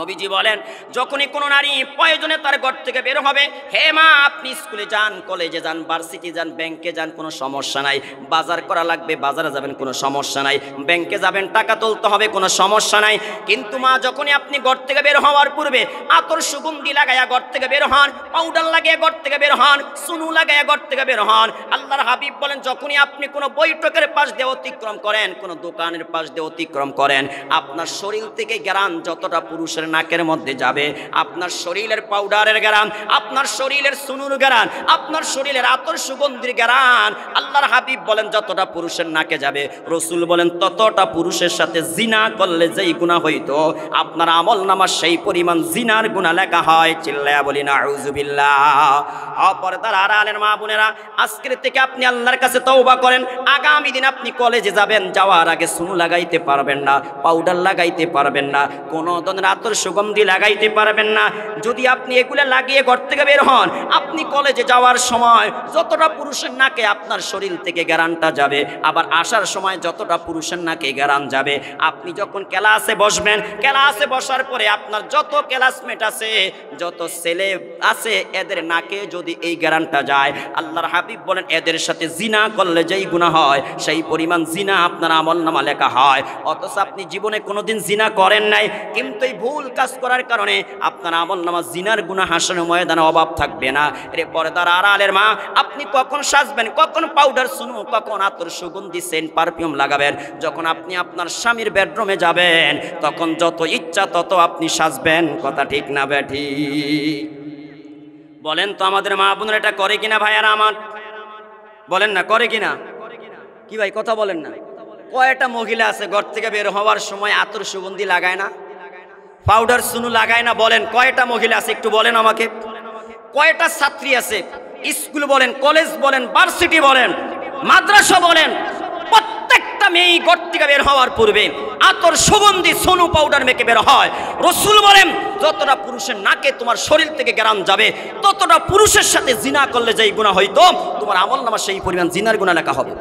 নবীজি বলেন যখনই কোনো নারী প্রয়োজনে তার ঘর থেকে বের হবে, হে মা আপনি স্কুলে যান, কলেজে যান, ভার্সিটি যান, ব্যাংকে যান, কোনো সমস্যা নাই। বাজার করা লাগবে, বাজারে যাবেন, কোনো সমস্যা নাই। ব্যাংকে যাবেন, টাকা তুলতে হবে, কোনো সমস্যা নাই। কিন্তু মা যখনই আপনি ঘর থেকে বের হওয়ার পূর্বে আতর সুগন্ধি লাগাইয়া ঘর থেকে বের হন, পাউডার লাগিয়ে ঘর থেকে বের হন, সুনু লাগাইয়া ঘর থেকে বের হন। আল্লাহর হাবিব বলেন যখনই আপনি কোনো বৈঠকের পাশ দিয়ে অতিক্রম করেন, কোনো দোকানের পাশ দিয়ে অতিক্রম করেন, আপনার শরীর থেকে ঘ্রাণ যতটা পুরুষের নাকের মধ্যে যাবে, আপনার শরীরের পাউডারের ঘ্রাণ, আপনার শরীরের সুনুর ঘ্রাণ, আপনার শরীরের আতর সুগন্ধির ঘ্রাণ, আল্লাহর হাবিব বলেন যতটা পুরুষের নাকে যাবে, রাসূল বলেন ততটা পুরুষের সাথে জিনা করলে যেই গুনাহ হইতো, আপনার আমলনামা সেই পরিমাণ জিনার গুনাহ লেখা হয়। চিল্লায়া বলি নাউযুবিল্লাহ। অপরদার আড়ালের মা বোনেরা, আজকের থেকে আপনি আল্লাহর কাছে তওবা করেন। আগামী দিন আপনি কলেজে যাবেন, যাওয়ার আগে সুনু লাগাইতে পারবেন না, পাউডার লাগাইতে পারবেন না, কোনো ধরনের আতর সুগন্ধি লাগাইতে পারবেন না। যদি আপনি এগুলো লাগিয়ে ঘর থেকে বের হন, আপনি কলেজে যাওয়ার সময় যতটা পুরুষের নাকে আপনার শরীর থেকে গ্যারানটা যাবে, আবার আসার সময় যতটা পুরুষের নাকে গ্যারান যাবে। আপনি যখন ক্লাসে বসবেন, ক্লাসে বসার পরে আপনার যত ক্লাসমেট আছে, যত ছেলে আছে, এদের নাকে যদি এই গ্যারানটা যায়, আল্লাহর হাবিব বলেন এদের সাথে জিনা করলে যেই গুনাহ হয় সেই পরিমাণ জিনা আপনার আমলনামা লেখা হয়। অথচ আপনি জীবনে কোনোদিন জিনা করেন নাই, কিন্তু এই ভুল কাজ করার কারণে আপনার আমলনামা জিনার গুনাহ হাসরের ময়দানে অভাব থাকবে না। এর পর্দার আড়ালের মা, আপনি কখন সাজবেন, কখন পাউডার সুনো, কখন আতর সুগন্ধি সেন্ট পারফিউম লাগাবেন? যখন আপনি আপনার স্বামীর বেডরুমে যাবেন, তখন যত ইচ্ছা তত আপনি সাজবেন। কথা ঠিক না বেঠি? বলেন তো আমাদের মা বোনেরা এটা করে কিনা ভাইয়ারা আমার? বলেন না, করে কিনা? কি ভাই কথা বলেন না? কয়টা মহিলা আছে ঘর থেকে বের হওয়ার সময় আতর সুগন্ধি লাগায় না, পাউডার সুনু লাগায় না? বলেন কয়টা মহিলা আছে একটু বলেন আমাকে। কয়টা ছাত্রী আছে, স্কুল বলেন, কলেজ বলেন, ভার্সিটি বলেন, মাদ্রাসা বলেন, প্রত্যেকটা মেয়ে ঘর থেকে বের হওয়ার পূর্বে আতর সুগন্ধি সোনু পাউডার মেখে বের হয়। রসুল বলেন যতটা পুরুষের নাকে তোমার শরীর থেকে গ্রাম যাবে, ততটা পুরুষের সাথে জিনা করলে যেই গুনাহ হইতো, তোমার আমলনামা সেই পরিমাণ জিনার গুনাহ লেখা হবে।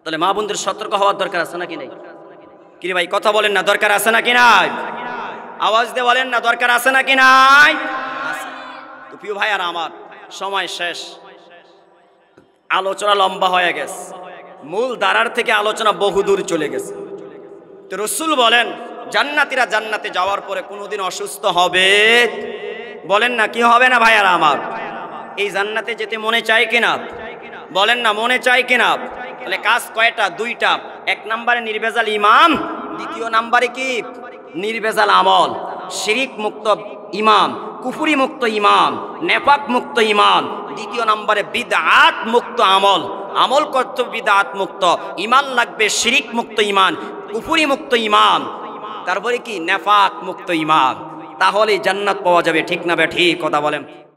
তাহলে মা বোনদের সতর্ক হওয়ার দরকার আছে নাকি নাই? কি ভাই কথা বলেন না, দরকার আছে নাকি নাই? আওয়াজ দিয়ে বলেন না, দরকার আছে নাকি নাই? তো প্রিয় ভাই আর আমার, সময় শেষ, আলোচনা লম্বা হয়ে গেছে, মূল ধারার থেকে আলোচনা বহুদূর চলে গেছে। তো রসুল বলেন জান্নাতীরা জান্নাতে যাওয়ার পরে কোনোদিন অসুস্থ হবে? বলেন না, কি হবে না ভাইয়ারা আমার? এই জান্নাতে যেতে মনে চায় কিনা? বলেন না, মনে চায় কিনা? তাহলে কাজ কয়টা? দুইটা। এক নম্বরে নির্ভেজাল ইমান, দ্বিতীয় নম্বরে কি? নির্ভেজাল আমল। শিরিক মুক্ত ইমান, কুফরি মুক্ত ইমান, নেফাক মুক্ত ইমান। দ্বিতীয় নম্বরে বিদআত মুক্ত আমল। আমল করতে বিদআত মুক্ত, ইমান লাগবে শিরিক মুক্ত ইমান, কুফরি মুক্ত ইমান, তারপরে কি? নেফাক মুক্ত ইমান। তাহলে জান্নাত পাওয়া যাবে। ঠিক না বে ঠিক? কথা বলেন।